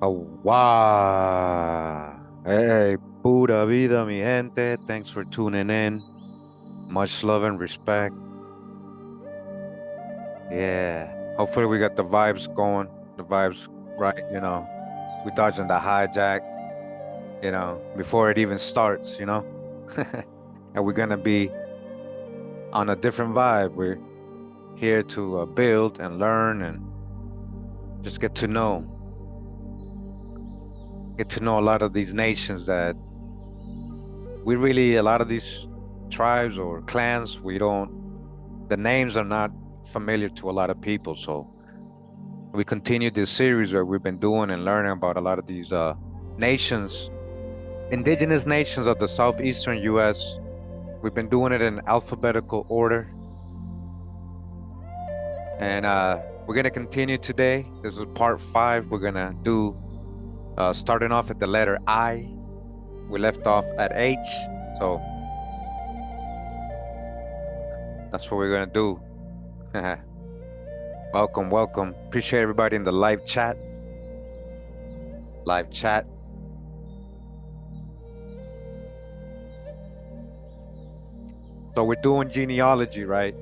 Oh, wow. Hey, pura vida, mi gente. Thanks for tuning in. Much love and respect. Yeah. Hopefully we got the vibes going, the vibes right. We dodging the hijack, before it even starts. And we're gonna be on a different vibe. We're here to build and learn and just get to know a lot of these nations that a lot of these tribes or clans, the names are not familiar to a lot of people. So we continue this series where we've been doing and learning about a lot of these nations, indigenous nations of the southeastern U.S. We've been doing it in alphabetical order. And we're going to continue today. This is part 5. We're going to do, starting off at the letter I. We left off at H. So that's what we're going to do. Welcome, welcome. Appreciate everybody in the live chat. Live chat. So we're doing genealogy, right?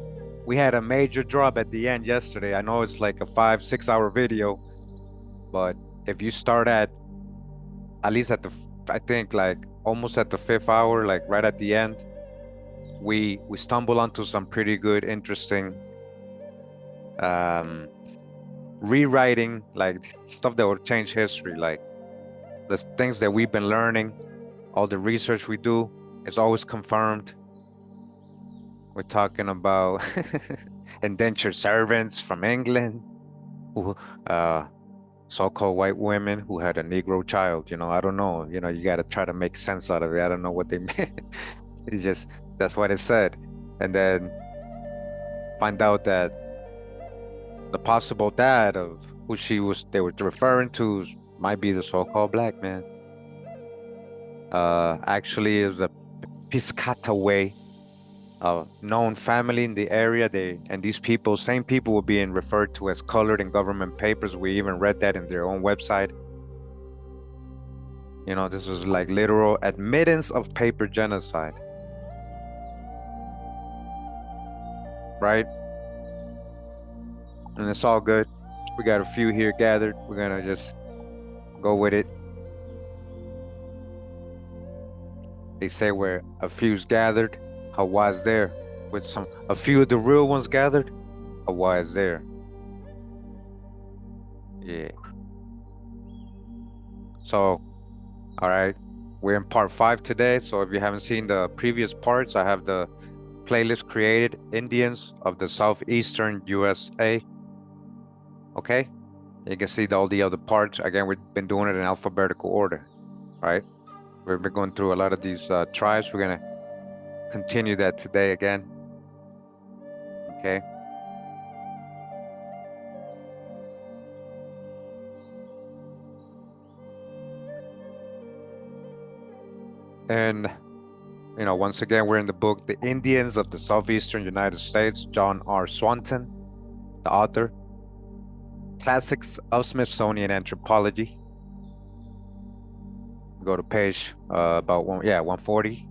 We had a major drop at the end yesterday. I know it's like a 5-6 hour video, but if you start at least I think like almost at the 5th hour, like right at the end, we stumble onto some pretty good, interesting rewriting, like stuff that will change history, like the things that we've been learning, all the research we do is always confirmed. We're talking about indentured servants from England, who so-called white women who had a Negro child. I don't know. You got to try to make sense out of it. I don't know what they meant. That's what it said. And then find out that the possible dad of who they were referring to might be the so-called black man. Actually is a Piscataway, a known family in the area. These people, same people, were being referred to as colored in government papers. We even read that in their own website. This is like literal admittance of paper genocide, right? And it's all good. We got a few here gathered. We're gonna just go with it. They say where a few's gathered, Hawa is there. With a few of the real ones gathered, Hawa is there. Yeah. So, all right, we're in part 5 today. So if you haven't seen the previous parts, I have the playlist created, Indians of the Southeastern USA. Okay, you can see all the other parts. Again, we've been doing it in alphabetical order, right? We've been going through a lot of these tribes. We're gonna continue that today again. Okay. And once again, we're in the book The Indians of the Southeastern United States, John R. Swanton, the author. Classics of Smithsonian Anthropology. Go to page about 140.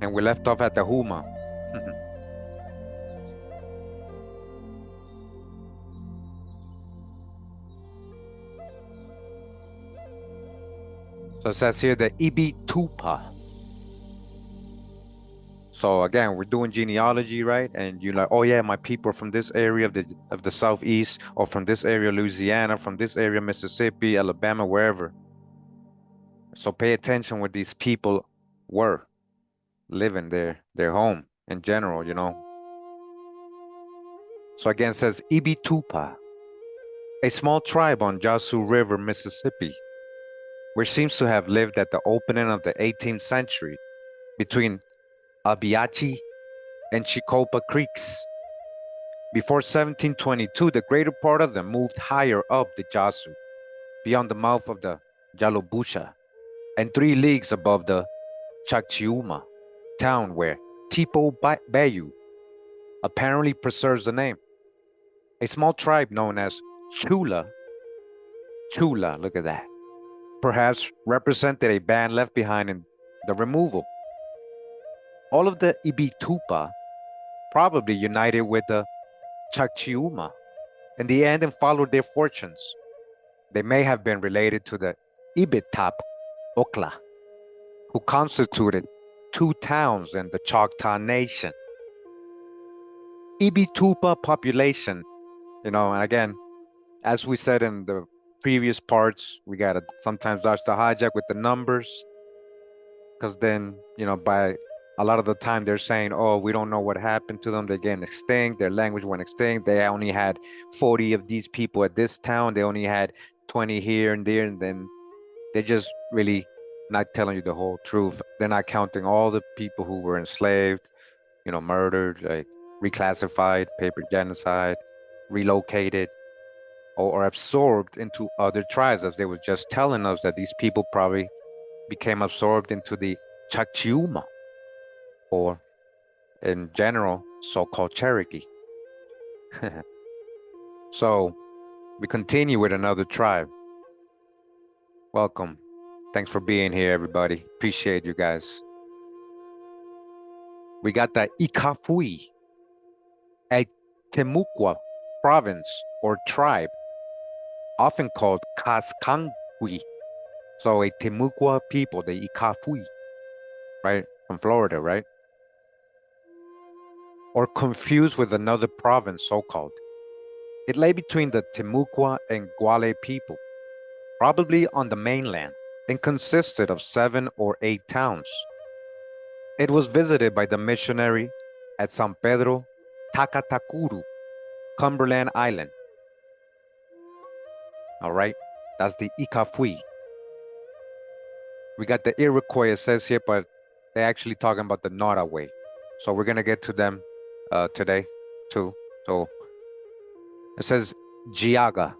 And we left off at the Huma. So it says here the Ibitoupa. So again, we're doing genealogy, right? And you're like, oh yeah, my people are from this area of the Southeast, or from this area, Louisiana, from this area, Mississippi, Alabama, wherever. So pay attention where these people were living their home in general, So again, it says Ibitoupa, a small tribe on Yazoo River, Mississippi, which seems to have lived at the opening of the 18th century between Abiachi and Chicopa Creeks. Before 1722, the greater part of them moved higher up the Yazoo, beyond the mouth of the Jalobusha, and 3 leagues above the Chakchiuma town where Tipo Bayou apparently preserves the name. A small tribe known as Chula, look at that, perhaps represented a band left behind in the removal. All of the Ibitoupa probably united with the Chakchiuma in the end and followed their fortunes. They may have been related to the Ibitoupa Okla, who constituted 2 towns in the Choctaw Nation. Ibitoupa population, and again, as we said in the previous parts, we gotta sometimes dodge the hijack with the numbers, because then, by a lot of the time they're saying, oh, we don't know what happened to them. They're getting extinct. Their language went extinct. They only had 40 of these people at this town. They only had 20 here and there. And then they're just really not telling you the whole truth. They're not counting all the people who were enslaved, murdered, like reclassified, paper genocide, relocated, or absorbed into other tribes, as they were just telling us that these people probably became absorbed into the Chakchiuma, or in general, so-called Cherokee. So we continue with another tribe. Welcome. Thanks for being here, everybody. Appreciate you guys. We got the Icafui, a Timucua province or tribe, often called Kaskinampo. So a Timucua people, the Icafui, right? From Florida, right? Or confused with another province, so-called. It lay between the Timucua and Guale people, probably on the mainland, and consisted of 7 or 8 towns. It was visited by the missionary at San Pedro Takatakuru, Cumberland Island. All right, that's the Icafui. We got the Iroquois, it says here, but they're actually talking about the Nottoway. So we're gonna get to them today too. So it says Jeaga,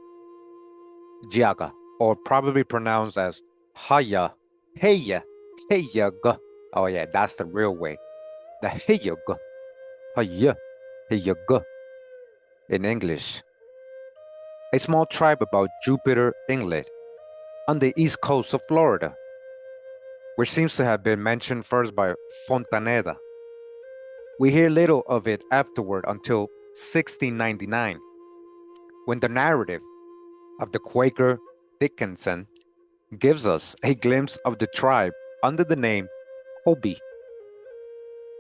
or probably pronounced as Haya, Heya, Heyaga. Oh yeah, that's the real way. The Heyaga, Haya, Heyaga in English. A small tribe about Jupiter Inlet on the east coast of Florida, which seems to have been mentioned first by Fontaneda. We hear little of it afterward until 1699, when the narrative of the Quaker Dickinson gives us a glimpse of the tribe under the name Hobie.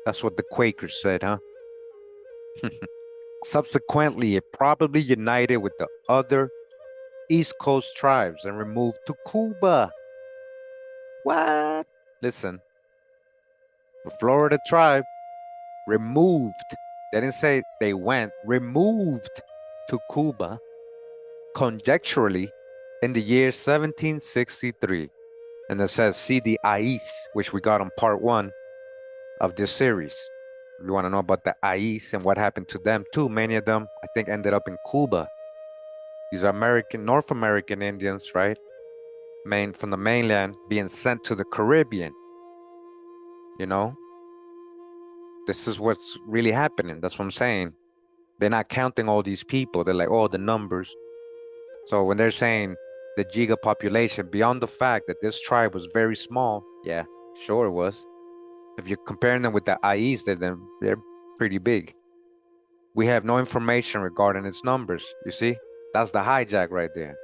That's what the Quakers said, huh? Subsequently, it probably united with the other East Coast tribes and removed to Cuba. What? Listen, the Florida tribe removed, they didn't say they went, removed to Cuba, conjecturally in the year 1763. And it says, see the Ais, which we got on part 1 of this series. If you want to know about the Ais and what happened to them too, many of them, I think, ended up in Cuba. These are North American Indians, right? From the mainland being sent to the Caribbean. This is what's really happening. That's what I'm saying. They're not counting all these people. They're like, oh, the numbers. So when they're saying the Jeaga population, beyond the fact that this tribe was very small, yeah, sure it was. If you're comparing them with the Ais, they're pretty big. We have no information regarding its numbers. You see, that's the hijack right there.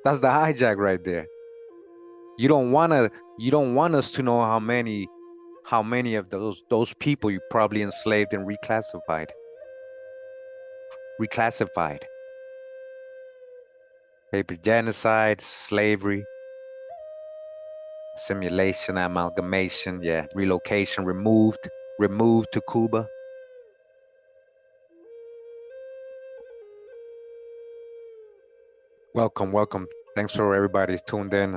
That's the hijack right there. You don't want us to know how many of those people you probably enslaved and reclassified. Paper genocide, slavery, assimilation, amalgamation, yeah, relocation, removed to Cuba. Welcome. Thanks for everybody tuned in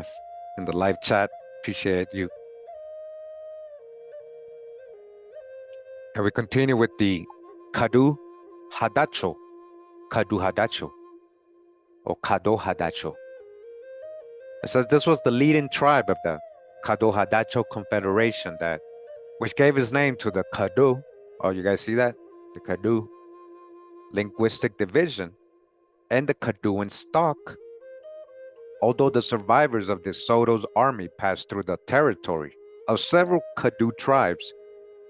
the live chat. Appreciate you. And we continue with the Kadohadacho, or Kadohadacho. It says this was the leading tribe of the Kadohadacho Confederation, which gave its name to the Kado. Oh, you guys see that? the Kadu, linguistic division, and the Kaduan stock. Although the survivors of De Soto's army passed through the territory of several Kadu tribes,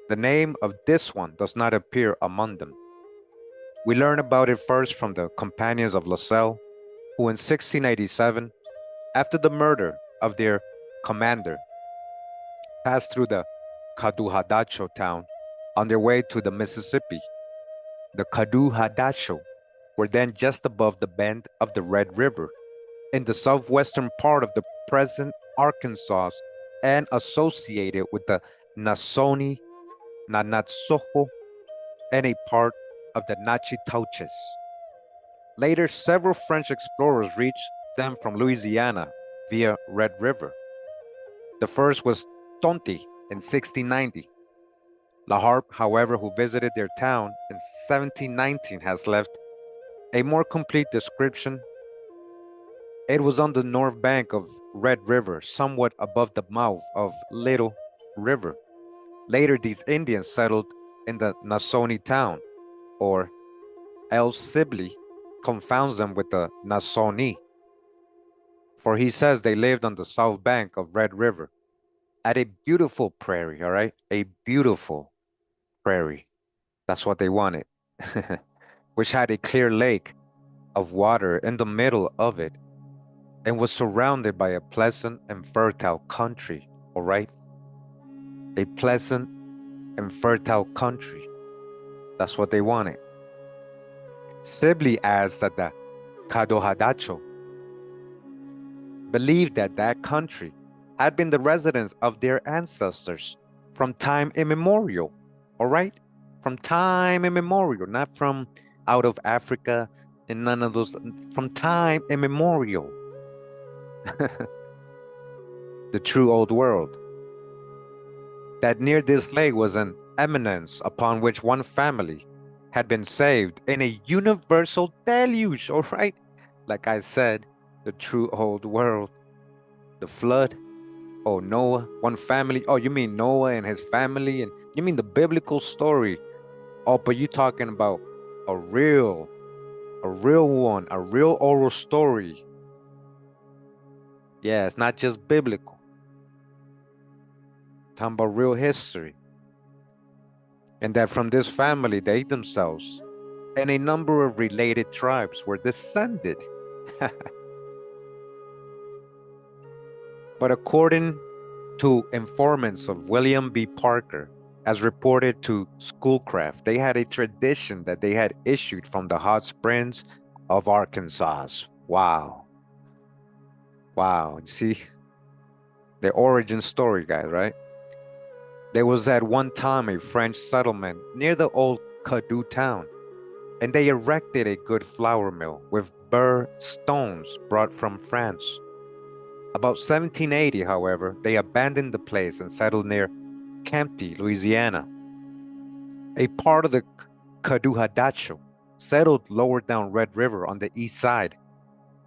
the name of this one does not appear among them. We learn about it first from the companions of La Salle, who in 1687, after the murder of their commander, passed through the Kadohadacho town on their way to the Mississippi. The Kadohadacho were then just above the bend of the Red River in the southwestern part of the present Arkansas and associated with the Nasoni, Nanatsoho, and a part of the Natchitoches. Later, several French explorers reached them from Louisiana via Red River. The first was Tonti in 1690. La Harpe, however, who visited their town in 1719, has left a more complete description. It was on the north bank of Red River, somewhat above the mouth of Little River. Later, these Indians settled in the Nasoni town, or El Sibley confounds them with the Nasoni, for he says they lived on the south bank of Red River at a beautiful prairie, all right? A beautiful prairie. That's what they wanted, which had a clear lake of water in the middle of it and was surrounded by a pleasant and fertile country, all right? A pleasant and fertile country. That's what they wanted. Sibley adds that the Kadohadacho believed that that country had been the residence of their ancestors from time immemorial, all right? From time immemorial, not from out of Africa and none of those, from time immemorial. The true old world. That near this lake was an eminence upon which one family had been saved in a universal deluge, all right? Like I said, the true old world. The flood. Oh, Noah, one family. Oh, you mean Noah and his family? And you mean the biblical story? Oh, but you talking about a real one, a real oral story. Yeah, it's not just biblical. Talking about real history. And that from this family, they themselves and a number of related tribes were descended. But according to informants of William B. Parker, as reported to Schoolcraft, they had a tradition that they had issued from the hot springs of Arkansas. Wow. Wow, you see the origin story, guys, right? There was at one time a French settlement near the old Kadu town, and they erected a good flour mill with burr stones brought from France. About 1780, however, they abandoned the place and settled near Campty, Louisiana. A part of the Kadohadacho settled lower down Red River on the east side,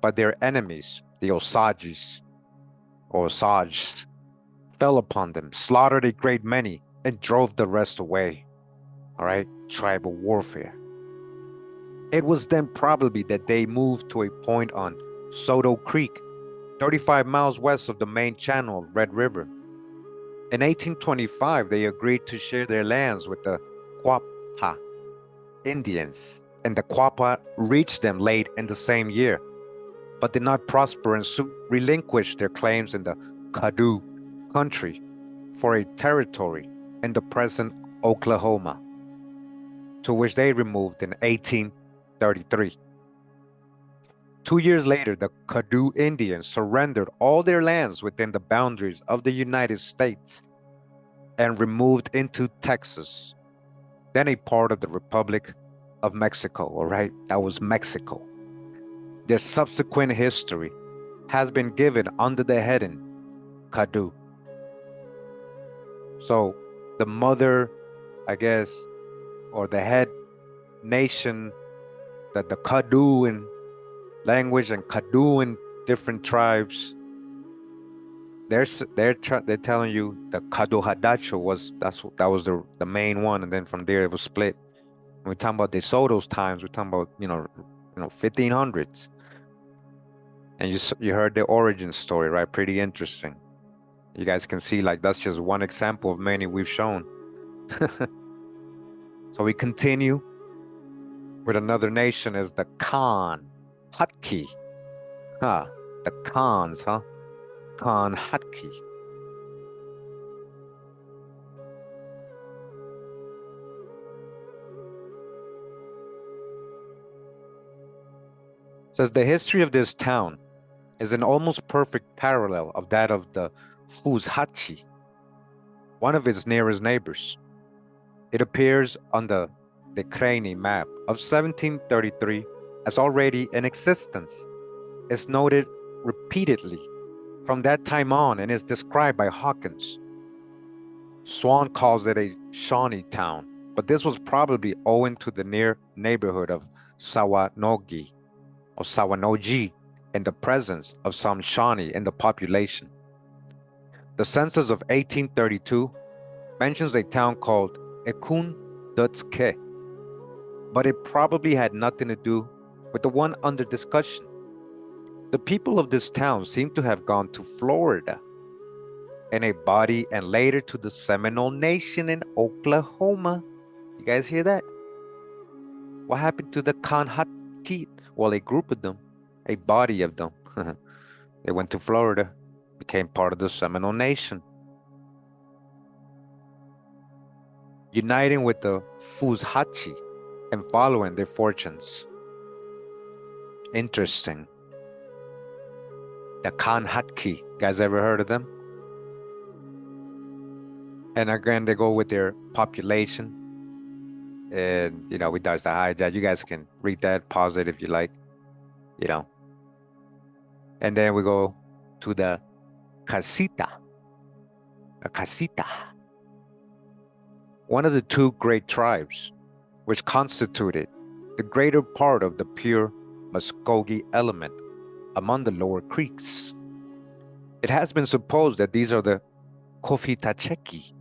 but their enemies, the Osages, fell upon them, slaughtered a great many, and drove the rest away. All right, tribal warfare. It was then probably that they moved to a point on Soto Creek, 35 miles west of the main channel of Red River. In 1825, they agreed to share their lands with the Quapaw Indians, and the Quapaw reached them late in the same year, but did not prosper and soon relinquished their claims in the Kadu country for a territory in the present Oklahoma, to which they removed in 1833. 2 years later, the Kadu Indians surrendered all their lands within the boundaries of the United States and removed into Texas, then a part of the Republic of Mexico, all right? That was Mexico. Their subsequent history has been given under the heading Kadu. So the mother, I guess, or the head nation that the Kaduan language and Kaduan different tribes, they're telling you the Kadohadacho was that was the main one, and then from there it was split. We're talking about De Soto's times. We're talking about, 1500s. And you heard the origin story, right? Pretty interesting. You guys can see, like, that's just one example of many we've shown. So we continue with another nation is the Kan-hatki. Huh, the Khans, huh? Kan-hatki. Says the history of this town is an almost perfect parallel of that of the Fuzhatchi, one of its nearest neighbors. It appears on the Decrani map of 1733 as already in existence. It's noted repeatedly from that time on and is described by Hawkins. Swan calls it a Shawnee town, but this was probably owing to the near neighborhood of Sawanogi or Sawanogi and the presence of some Shawnee in the population. The census of 1832 mentions a town called Ekun-Dutske, but it probably had nothing to do with the one under discussion. The people of this town seem to have gone to Florida in a body and later to the Seminole Nation in Oklahoma. You guys hear that? What happened to the Kan-hatki? Well, a group of them, a body of them. They went to Florida, became part of the Seminole Nation. Uniting with the Fuzhatchi and following their fortunes. Interesting. The Kan-hatki, guys ever heard of them? And again, they go with their population. And, we dodged the hijack. You guys can read that, pause it if you like, And then we go to the Kasihta. A Kasihta. One of the two great tribes, which constituted the greater part of the pure Muskogee element among the lower creeks. It has been supposed that these are the Kofitacheki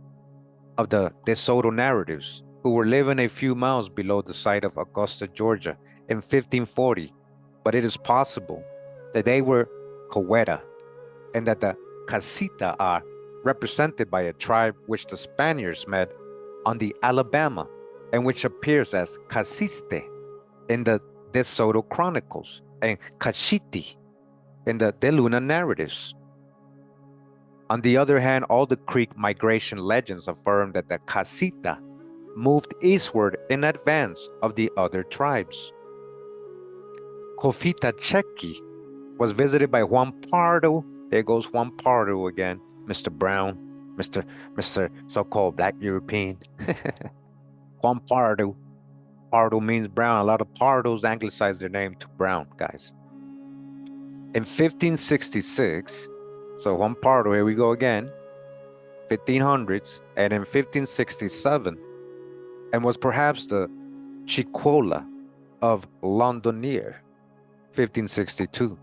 of the De Soto narratives, who were living a few miles below the site of Augusta, Georgia in 1540, but it is possible that they were Coweta and that the Kasihta are represented by a tribe which the Spaniards met on the Alabama and which appears as Kasiste in the De Soto Chronicles and Kashiti in the De Luna narratives. On the other hand, all the Creek migration legends affirm that the Kasihta moved eastward in advance of the other tribes. Kofitacheki was visited by Juan Pardo. There goes Juan Pardo again, Mr. Brown, Mr. so-called Black European. Juan Pardo. Pardo means brown. A lot of Pardos anglicize their name to brown, guys. In 1566, so Juan Pardo, here we go again, 1500s, and in 1567, and was perhaps the Chiquola of Londonier, 1562.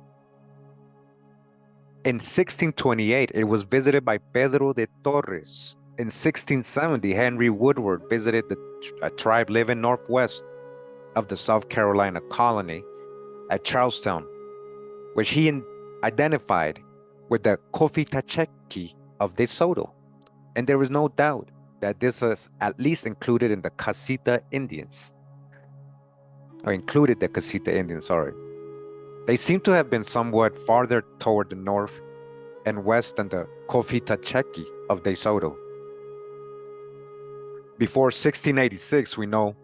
In 1628, it was visited by Pedro de Torres. In 1670, Henry Woodward visited a tribe living northwest of the South Carolina colony at Charlestown, which he identified with the Kofitacheki of De Soto. And there is no doubt that this was at least included in the Kasihta Indians. Or included the Kasihta Indians, sorry. They seem to have been somewhat farther toward the north and west than the Kofitacheki of De Soto. Before 1686, we know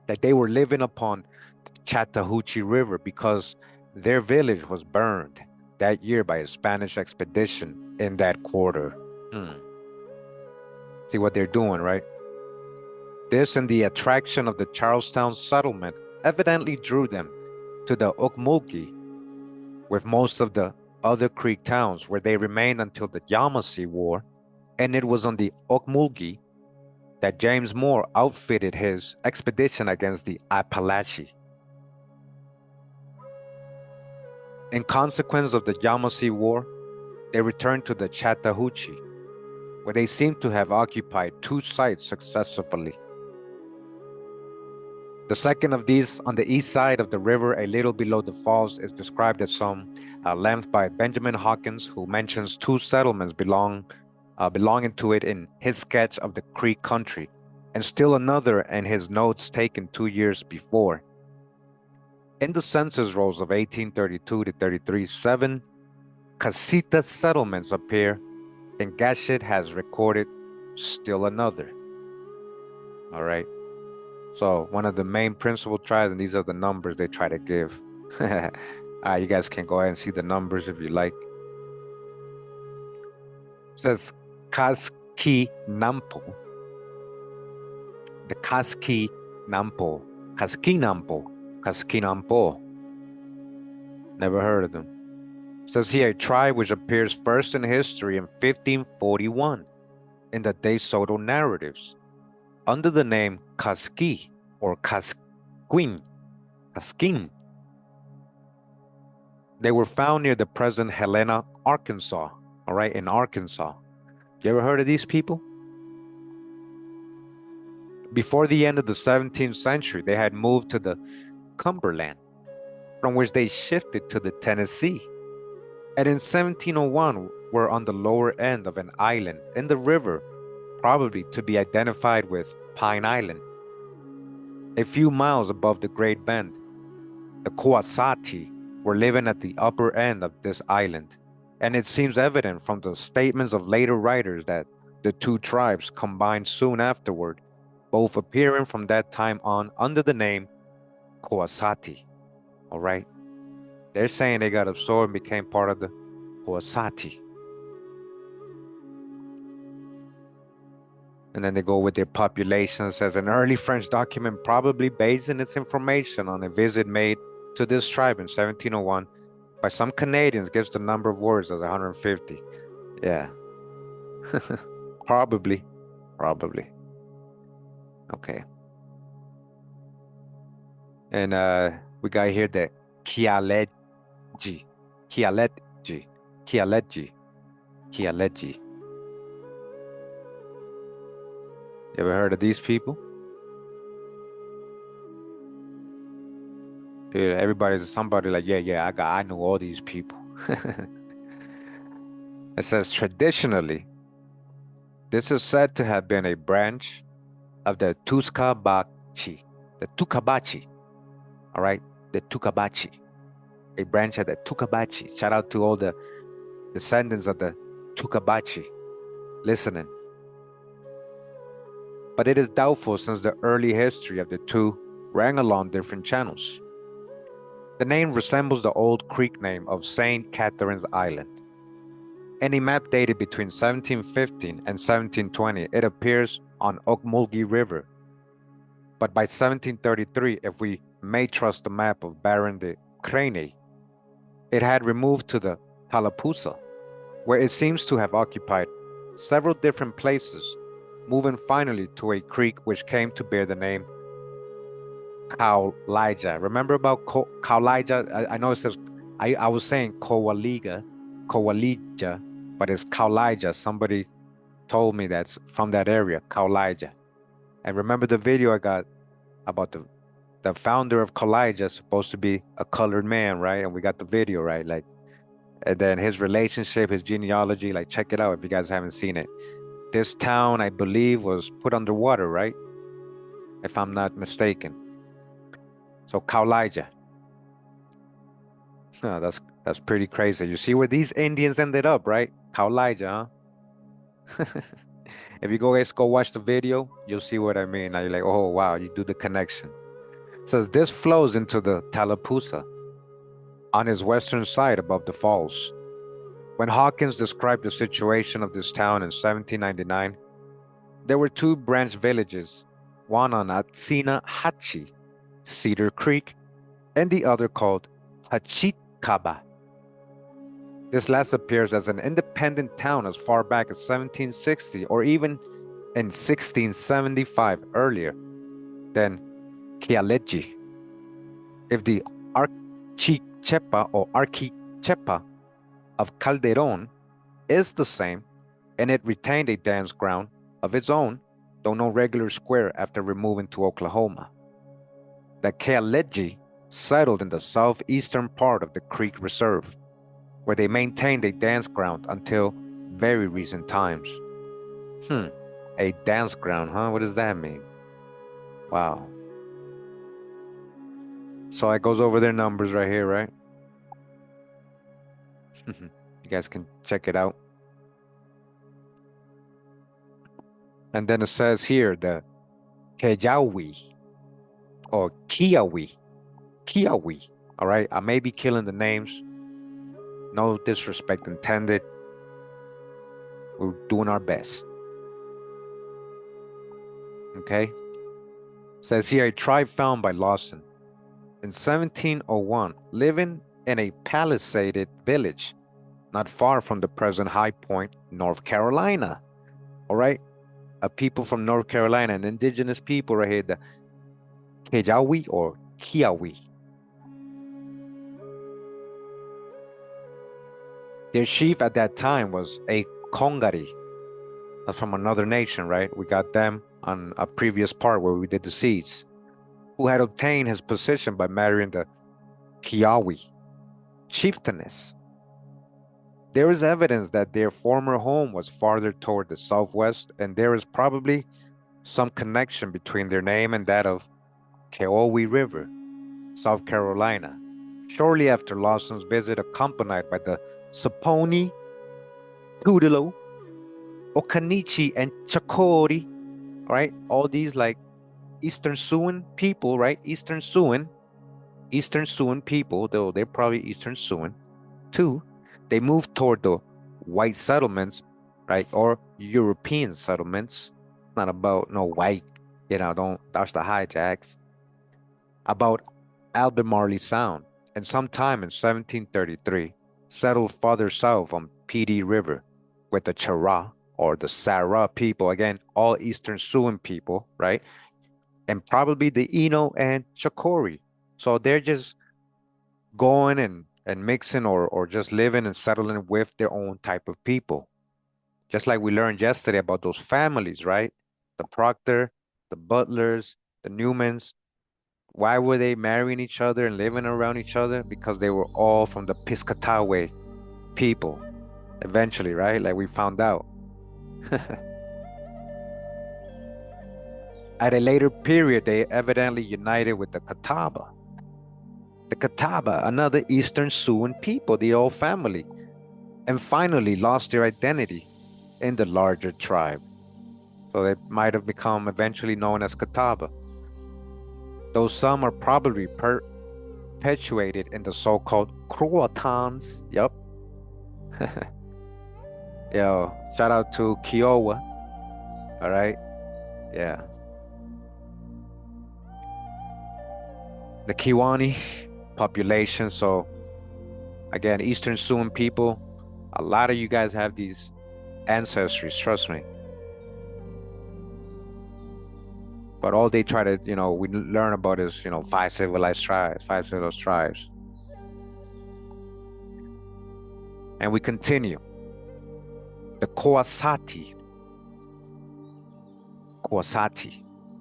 that they were living upon the Chattahoochee River because their village was burned that year by a Spanish expedition in that quarter. See what they're doing, right? This and the attraction of the Charlestown settlement evidently drew them to the Ocmulgee, with most of the other Creek towns where they remained until the Yamasee War, and it was on the Ocmulgee that James Moore outfitted his expedition against the Appalachee. In consequence of the Yamasee War, they returned to the Chattahoochee, where they seem to have occupied two sites successively. The second of these, on the east side of the river, a little below the falls, is described at some length by Benjamin Hawkins, who mentions two settlements belonging to it in his sketch of the Creek country, and still another in his notes taken 2 years before. In the census rolls of 1832 to 33, 7 Kasihta settlements appear, and Gashit has recorded still another. All right. So one of the main principal tribes, and these are the numbers they try to give. You guys can go ahead and see the numbers if you like. It says Kaskinampo. The Kaskinampo. Never heard of them. It says here a tribe which appears first in history in 1541 in the De Soto narratives under the name Kaskin or Kaskin. They were found near the present Helena, Arkansas. All right, in Arkansas. You ever heard of these people? Before the end of the 17th century, they had moved to the Cumberland, from which they shifted to the Tennessee. And in 1701, were on the lower end of an island in the river, probably to be identified with Pine Island. A few miles above the Great Bend, the Koasati were living at the upper end of this island, and it seems evident from the statements of later writers that the two tribes combined soon afterward, both appearing from that time on under the name Koasati. All right? They're saying they got absorbed and became part of the Koasati. And then they go with their population. Says an early French document probably basing its information on a visit made to this tribe in 1701 by some Canadians gives the number of words as 150. Yeah. Probably. Okay. And we got here the Kealedji. You ever heard of these people? Yeah, everybody's somebody like, yeah, I know all these people. It says traditionally, this is said to have been a branch of the Tuskabachi, all right, the Tukabachi, a branch of the Tukabachi. Shout out to all the descendants of the Tukabachi listening. But it is doubtful since the early history of the two ran along different channels. The name resembles the old Creek name of St. Catherine's Island. In a map dated between 1715 and 1720, it appears on Okmulgee River. But by 1733, if we may trust the map of Baron de Crane, it had removed to the Tallapoosa, where it seems to have occupied several different places, moving finally to a creek which came to bear the name Keyauwee. Remember about Keyauwee? I know it says, I was saying Kowalija, but it's Keyauwee. Somebody told me that's from that area, Keyauwee. And remember the video I got about the founder of Keyauwee is supposed to be a colored man, right? And we got the video, right? Like, and then his relationship, his genealogy, like check it out if you guys haven't seen it. This town, I believe, was put underwater, right? If I'm not mistaken. So Keyauwee. Oh, that's pretty crazy. You see where these Indians ended up, right? Keyauwee, huh? If you guys go watch the video, you'll see what I mean. Now you're like, oh wow, you do the connection. It says this flows into the Tallapoosa on its western side above the falls. When Hawkins described the situation of this town in 1799, there were two branch villages, one on Kan-hatki, Cedar Creek, and the other called Hachikaba. This last appears as an independent town as far back as 1760 or even in 1675 earlier than Kealedji. If the Archichepa of Calderon is the same, and it retained a dance ground of its own, though no regular square after removing to Oklahoma. The Kealedji settled in the southeastern part of the Creek Reserve, where they maintained a dance ground until very recent times. A dance ground, huh? What does that mean? Wow. So it goes over their numbers right here, right? You guys can check it out. And then it says here the Keyauwee or Keyauwee. Keyauwee. All right. I may be killing the names. No disrespect intended. We're doing our best. Okay. Says here a tribe found by Lawson in 1701, living in a palisaded village not far from the present High Point, North Carolina. All right. A people from North Carolina, an indigenous people right here, the Keyauwee or Keyauwee. Their chief at that time was a Kongari. That's from another nation, right? We got them on a previous part where we did the seeds, who had obtained his position by marrying the Keyauwee chieftainess. There is evidence that their former home was farther toward the southwest, and there is probably some connection between their name and that of Keyauwee River, South Carolina. Shortly after Lawson's visit, accompanied by the Saponi, Tudelo, Okanichi, and Chakori, right? All these like Eastern Siouan people, right? Eastern Siouan people, though they're probably Eastern Siouan too. They moved toward the white settlements, right? Or European settlements. Not about no white, don't touch the hijacks. About Albemarle Sound. And sometime in 1733, settled farther south on PD River with the Chara or the Sarah people. Again, all Eastern Siouan people, right? And probably the Eno and Chakori. So they're just going and mixing or just living and settling with their own type of people. Just like we learned yesterday about those families, right? The Proctor, the Butlers, the Newmans. Why were they marrying each other and living around each other? Because they were all from the Piscataway people, eventually, right? Like we found out. At a later period, they evidently united with the Catawba. The Catawba, another Eastern Siouan people, the old family, and finally lost their identity in the larger tribe. So they might have become eventually known as Catawba. Though some are probably perpetuated in the so-called Croatans. Yup. Yo, shout out to Keyauwee. All right. Yeah. The Kiwani population. So again, Eastern Siouan people, a lot of you guys have these ancestries, trust me. But all they try to, we learn about is, 5 civilized tribes. And we continue. The Koasati.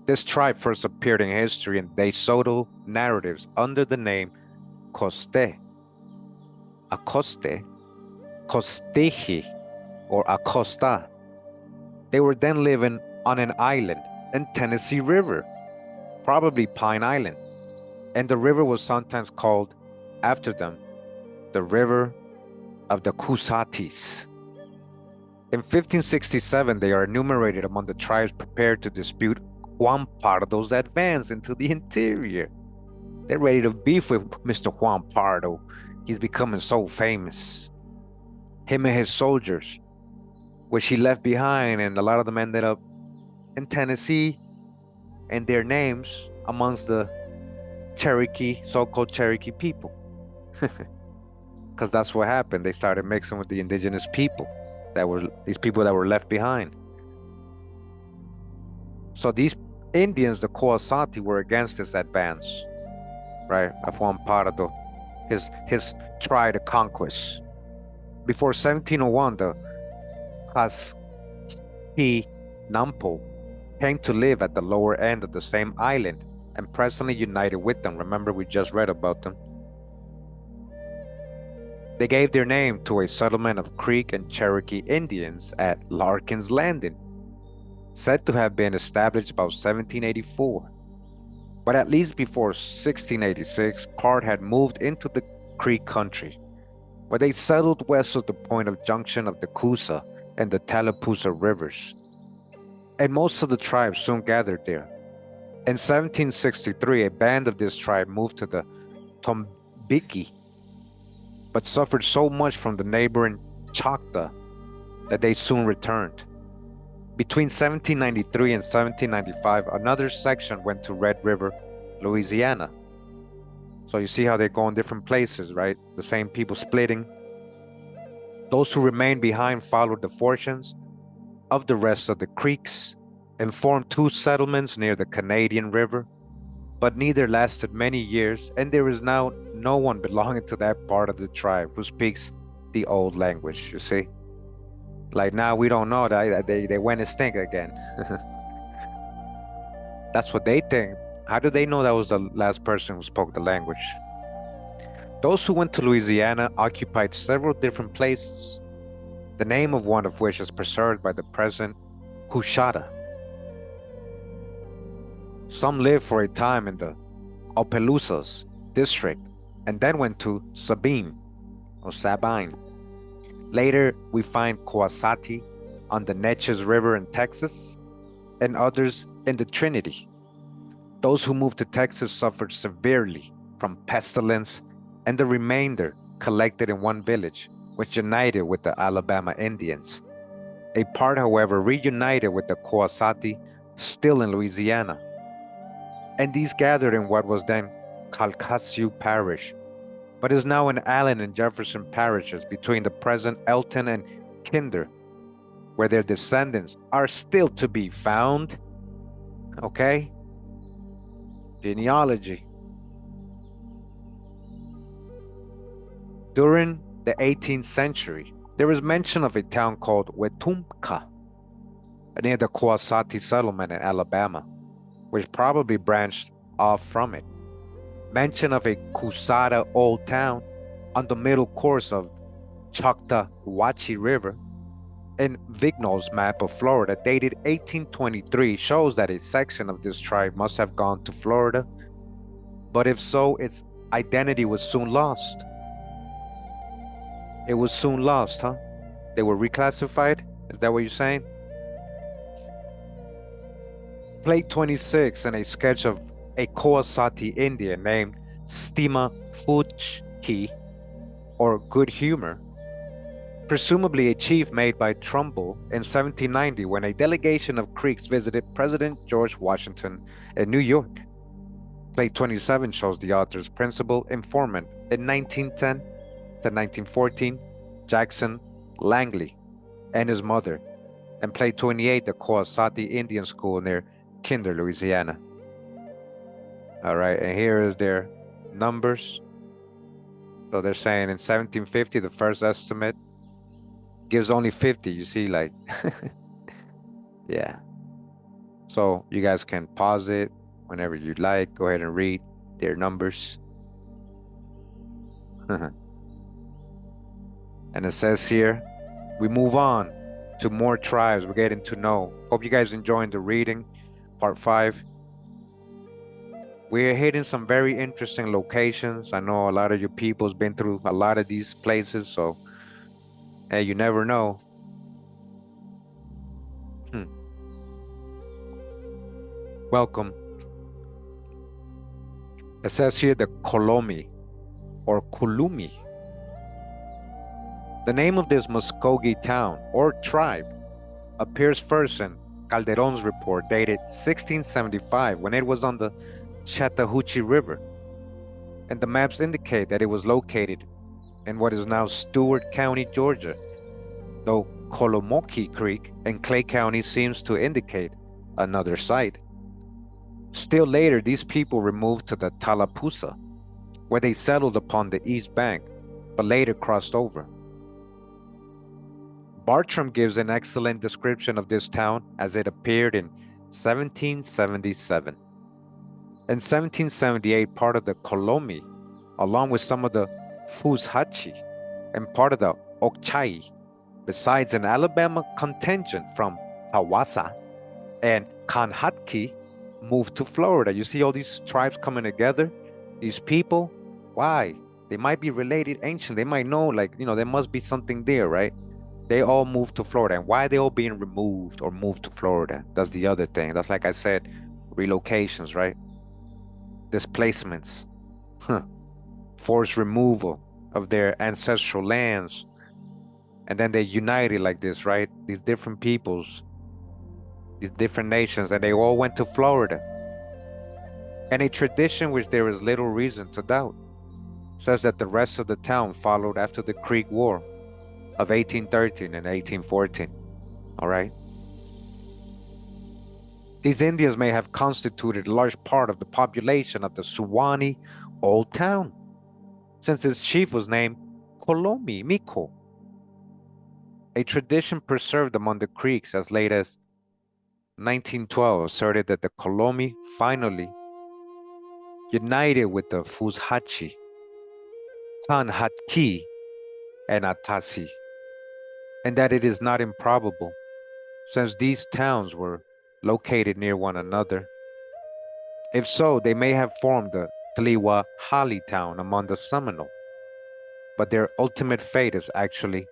This tribe first appeared in history in DeSoto narratives under the name Costeji, or Acosta. They were then living on an island in Tennessee River, probably Pine Island, and the river was sometimes called after them, the River of the Coosatis. In 1567, they are enumerated among the tribes prepared to dispute Juan Pardo's advance into the interior. They're ready to beef with Mr. Juan Pardo. He's becoming so famous. Him and his soldiers, which he left behind, and a lot of them ended up in Tennessee, and their names amongst the Cherokee, so-called Cherokee people. Because that's what happened. They started mixing with the indigenous people, these people that were left behind. So these Indians, the Koasati, were against this advance, right, of Juan Pardo, his try to conquest. Before 1701, the Kaskinampo came to live at the lower end of the same island and presently united with them. Remember, we just read about them. They gave their name to a settlement of Creek and Cherokee Indians at Larkin's Landing, said to have been established about 1784. But at least before 1686, Card had moved into the Creek country, where they settled west of the point of junction of the Coosa and the Tallapoosa rivers. And most of the tribes soon gathered there. In 1763, a band of this tribe moved to the Tombiki, but suffered so much from the neighboring Choctaw that they soon returned. Between 1793 and 1795, another section went to Red River, Louisiana. So you see how they go in different places, right? The same people splitting. Those who remained behind followed the fortunes of the rest of the Creeks and formed two settlements near the Canadian River, but neither lasted many years, and there is now no one belonging to that part of the tribe who speaks the old language, you see? Like now we don't know that they went extinct again. That's what they think. How do they know that was the last person who spoke the language? Those who went to Louisiana occupied several different places, the name of one of which is preserved by the present Coushatta. Some lived for a time in the Opelousas district and then went to Sabine or Sabine. Later, we find Koasati on the Neches River in Texas and others in the Trinity. Those who moved to Texas suffered severely from pestilence, and the remainder collected in one village, which united with the Alabama Indians. A part, however, reunited with the Koasati, still in Louisiana. And these gathered in what was then Calcasieu Parish, but is now in Allen and Jefferson parishes between the present Elton and Kinder, where their descendants are still to be found. Okay? Genealogy. During the 18th century, there is mention of a town called Wetumpka near the Koasati settlement in Alabama, which probably branched off from it. Mention of a Coushatta old town on the middle course of Choctawhatchee River in Vignol's map of Florida dated 1823 shows that a section of this tribe must have gone to Florida, but if so, its identity was soon lost. It was soon lost, huh? They were reclassified? Is that what you're saying? Plate 26 and a sketch of a Koasati Indian named Stima Fuchki, or Good Humor, presumably a chief made by Trumbull in 1790 when a delegation of Creeks visited President George Washington in New York. Plate 27 shows the author's principal informant in 1910 to 1914, Jackson Langley, and his mother, and Plate 28, the Koasati Indian School near Kinder, Louisiana. All right, and here is their numbers. So they're saying in 1750, the first estimate gives only 50. You see, like, yeah. So you guys can pause it whenever you'd like. Go ahead and read their numbers. And it says here, we move on to more tribes we're getting to know. Hope you guys enjoying the reading, part 5. We're hitting some very interesting locations. I know a lot of your people's been through a lot of these places, so hey, you never know. Welcome. It says here the Kolomi or Kulumi. The name of this Muskogee town or tribe appears first in Calderon's report dated 1675 when it was on the Chattahoochee River, and the maps indicate that it was located in what is now Stewart County, Georgia, though Colomoki Creek in Clay County seems to indicate another site. Still later, these people removed to the Tallapoosa, where they settled upon the east bank, but later crossed over. Bartram gives an excellent description of this town as it appeared in 1777. In 1778, part of the Kolomi, along with some of the Fushachi and part of the Okchai, besides an Alabama contingent from Hawassa and Kan-hatki, moved to Florida. You see all these tribes coming together, these people. Why? They might be related ancient. They might know, like, there must be something there, right? They all moved to Florida. And why are they all being removed or moved to Florida? That's the other thing. That's, like I said, relocations, right? Displacements, forced removal of their ancestral lands. And then they united like this, right? These different peoples, these different nations, and they all went to Florida. And a tradition which there is little reason to doubt says that the rest of the town followed after the Creek War of 1813 and 1814. All right. These Indians may have constituted a large part of the population of the Suwannee Old Town, since its chief was named Kolomi Miko. A tradition preserved among the Creeks as late as 1912 asserted that the Kolomi finally united with the Fushachi, Kan-hatki, and Atasi, and that it is not improbable, since these towns were located near one another. If so, they may have formed the Tliwa Hali town among the Seminole, but their ultimate fate is actually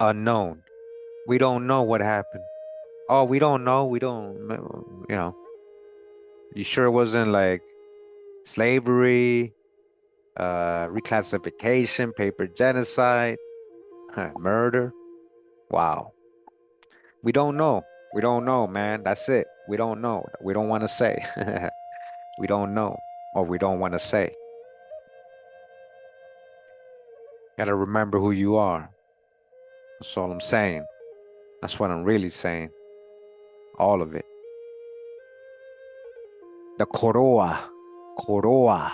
unknown. We don't know what happened. Oh, we don't know. We don't, You sure it wasn't like slavery, reclassification, paper genocide, murder? Wow. We don't know. We don't know, man. That's it. We don't know. We don't want to say. We don't know, or we don't want to say. Gotta remember who you are. That's all I'm saying. That's what I'm really saying. All of it. The Koroa. Koroa.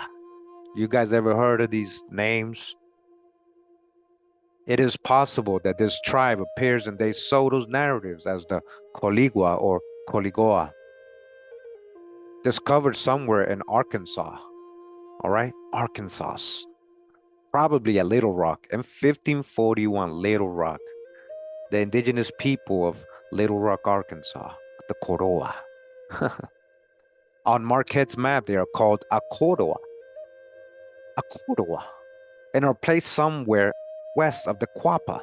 You guys ever heard of these names? It is possible that this tribe appears in De Soto's narratives as the Coligua or Coligoa, discovered somewhere in Arkansas. All right, Arkansas. Probably at Little Rock in 1541, Little Rock. The indigenous people of Little Rock, Arkansas, the Koroa. On Marquette's map, they are called Akoroa. Akoroa. And are placed somewhere west of the Quapa.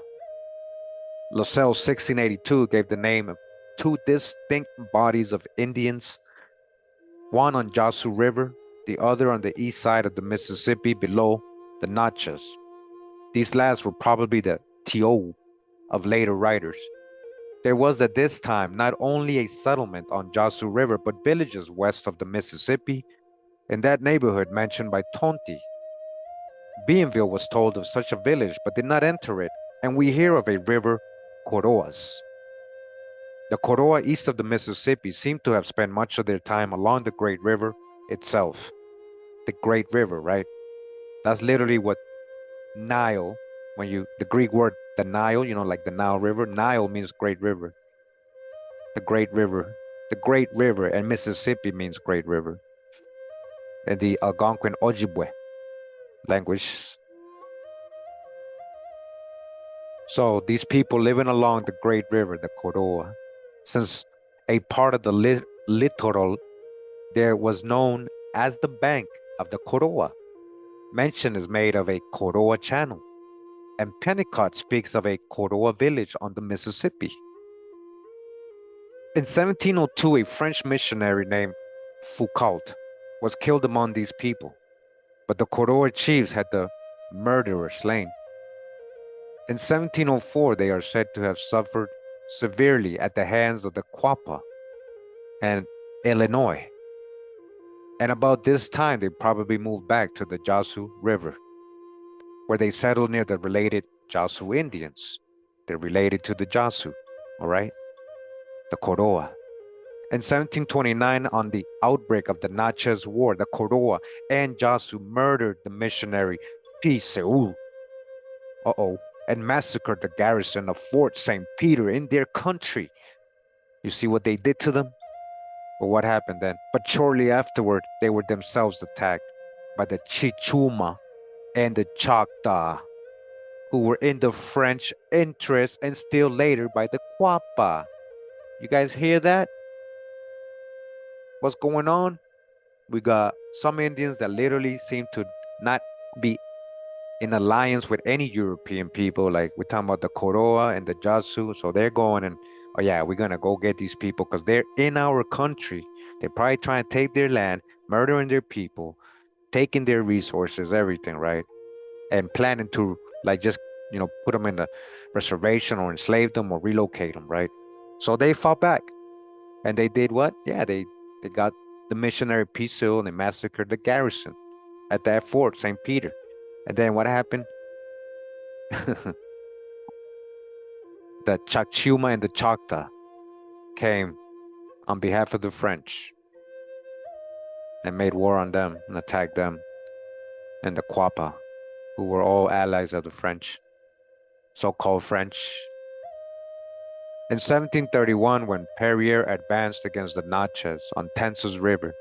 Lascelles 1682 gave the name of two distinct bodies of Indians, one on Yazoo River, the other on the east side of the Mississippi below the Natchez. These last were probably the Keyauwee of later writers. There was at this time not only a settlement on Yazoo River, but villages west of the Mississippi in that neighborhood mentioned by Tonti. Bienville was told of such a village, but did not enter it, and we hear of a river, Koroas. The Koroa east of the Mississippi seem to have spent much of their time along the Great River itself. The Great River, right? That's literally what Nile, the Greek word, the Nile, like the Nile River. Nile means Great River. The Great River. The Great River, and Mississippi means Great River. In the Algonquin Ojibwe language. So these people living along the Great River, the Koroa, since a part of the littoral there was known as the bank of the Koroa. Mention is made of a Koroa channel, and Pennicott speaks of a Koroa village on the Mississippi. In 1702, a French missionary named Foucault was killed among these people, but the Koroa chiefs had the murderer slain. In 1704, they are said to have suffered severely at the hands of the Quapaw and Illinois. And about this time, they probably moved back to the Yazoo River, where they settled near the related Yazoo Indians. They're related to the Yazoo, all right? The Koroa. In 1729, on the outbreak of the Natchez War, the Koroa and Yazoo murdered the missionary P. Seul. And massacred the garrison of Fort St. Peter in their country. You see what they did to them? But what happened then? But shortly afterward, they were themselves attacked by the Chichuma and the Choctaw, who were in the French interest, and still later by the Quapa. You guys hear that? What's going on? We got some Indians that literally seem to not be in alliance with any European people. Like we're talking about the Koroa and the Jasu. So they're going and, oh yeah, we're gonna go get these people because they're in our country. They're probably trying to take their land, murdering their people, taking their resources, everything, right? And planning to like just, put them in a reservation or enslave them or relocate them, right? So they fought back. And they did what? Yeah, they got the missionary peace seal and they massacred the garrison at that fort, St. Peter. And then what happened? The Chachuma and the Choctaw came on behalf of the French and made war on them and attacked them and the Quapa, who were all allies of the French, so-called French. In 1731, when Perrier advanced against the Natchez on Tensas River,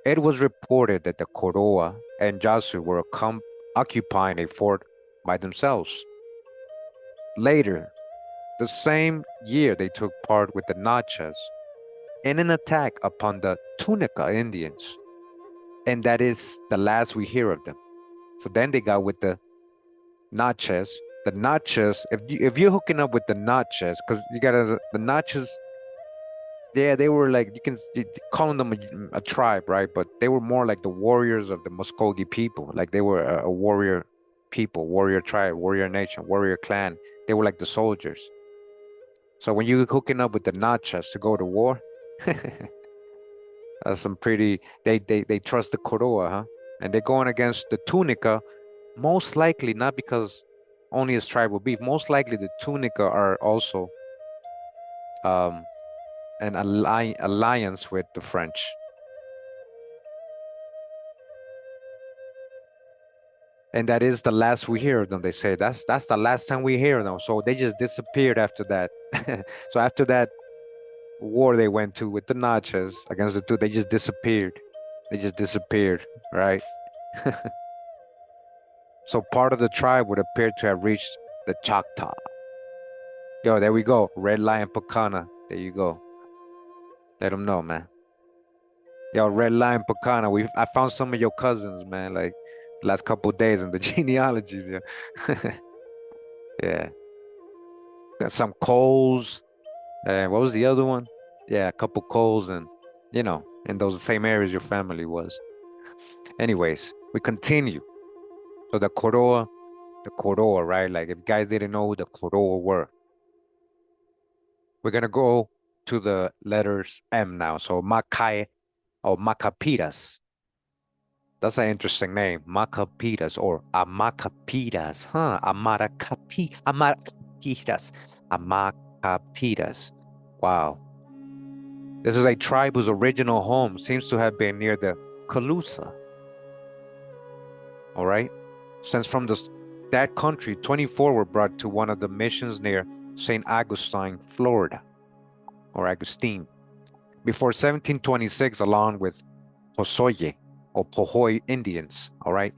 it was reported that the Koroa and Jasu were occupying a fort by themselves. Later, the same year, they took part with the Natchez in an attack upon the Tunica Indians, and that is the last we hear of them. So then they got with the Natchez. The Natchez, if you're hooking up with the Natchez, because you got the Natchez, yeah, they were like, you calling them a tribe, right? But they were more like the warriors of the Muskogee people. Like they were a warrior people, warrior tribe, warrior nation, warrior clan. They were like the soldiers. So when you're hooking up with the Natchez to go to war, that's some pretty, they trust the Koroa, huh? And they're going against the Tunica, most likely not because only as tribal beef. Most likely the Tunica are also an alliance with the French. And that is the last we hear of them. They say that's the last time we hear them. So they just disappeared after that. So after that war they went to with the Natchez against the two, they just disappeared. They just disappeared, right? So part of the tribe would appear to have reached the Choctaw. Yo, there we go. Red Lion Pacana. There you go. Let them know, man. Yo, Red Lion Pacana. I found some of your cousins, man, like last couple days in the genealogies. Yeah. Yeah. Got some Coles. And what was the other one? Yeah, a couple Coles and, in those same areas your family was. Anyways, we continue. So the Koroa, right? Like if guys didn't know who the Koroa were, we're gonna go to the letters M now. So Makai or Macapiras. That's an interesting name. Macapiras or amacapiras. Huh? Amacapiras. Amacapiras. Wow. This is a tribe whose original home seems to have been near the Calusa. All right. Since from that country, 24 were brought to one of the missions near St. Augustine, Florida, or Agustin. Before 1726, along with Posoye or Pohoy Indians, all right?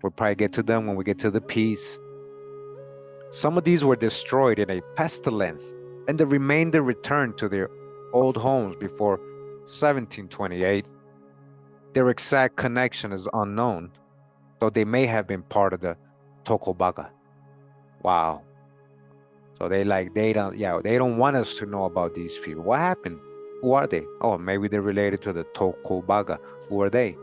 We'll probably get to them when we get to the piece. Some of these were destroyed in a pestilence, and the remainder returned to their old homes before 1728. Their exact connection is unknown, though they may have been part of the Tocobaga. Wow. So they don't want us to know about these people. What happened? Who are they? Oh, maybe they're related to the Tocobaga. Who are they?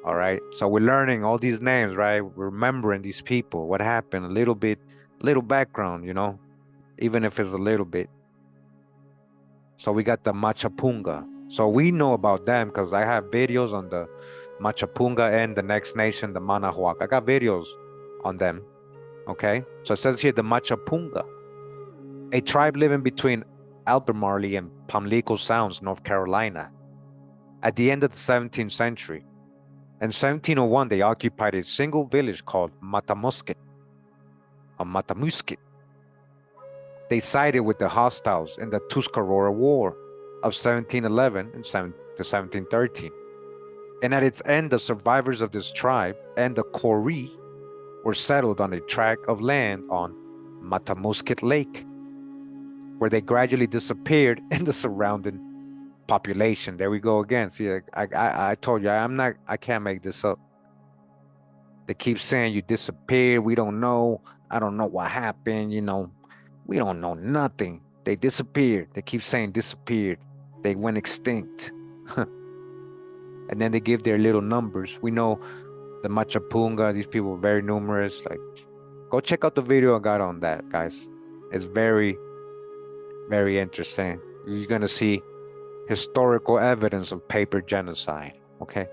All right. So we're learning all these names, right? We're remembering these people. What happened? A little background, even if it's a little bit. So we got the Machapunga. So we know about them because I have videos on the Machapunga and the next nation, the Manahoac. I got videos on them. Okay. So it says here the Machapunga, a tribe living between Albemarle and Pamlico Sounds, North Carolina. At the end of the 17th century, in 1701, they occupied a single village called Matamusket, or Matamusket. They sided with the hostiles in the Tuscarora War of 1711 and 1713. And at its end, the survivors of this tribe and the Koasati were settled on a tract of land on Matamusket Lake, where they gradually disappeared in the surrounding population. There we go again. See, I told you, I can't make this up. They keep saying you disappeared. We don't know. I don't know what happened. We don't know nothing. They disappeared. They keep saying disappeared. They went extinct. And then they give their little numbers. We know the Machapunga, these people are very numerous. Like, go check out the video I got on that, guys. It's very, very interesting. You're gonna see historical evidence of paper genocide, okay?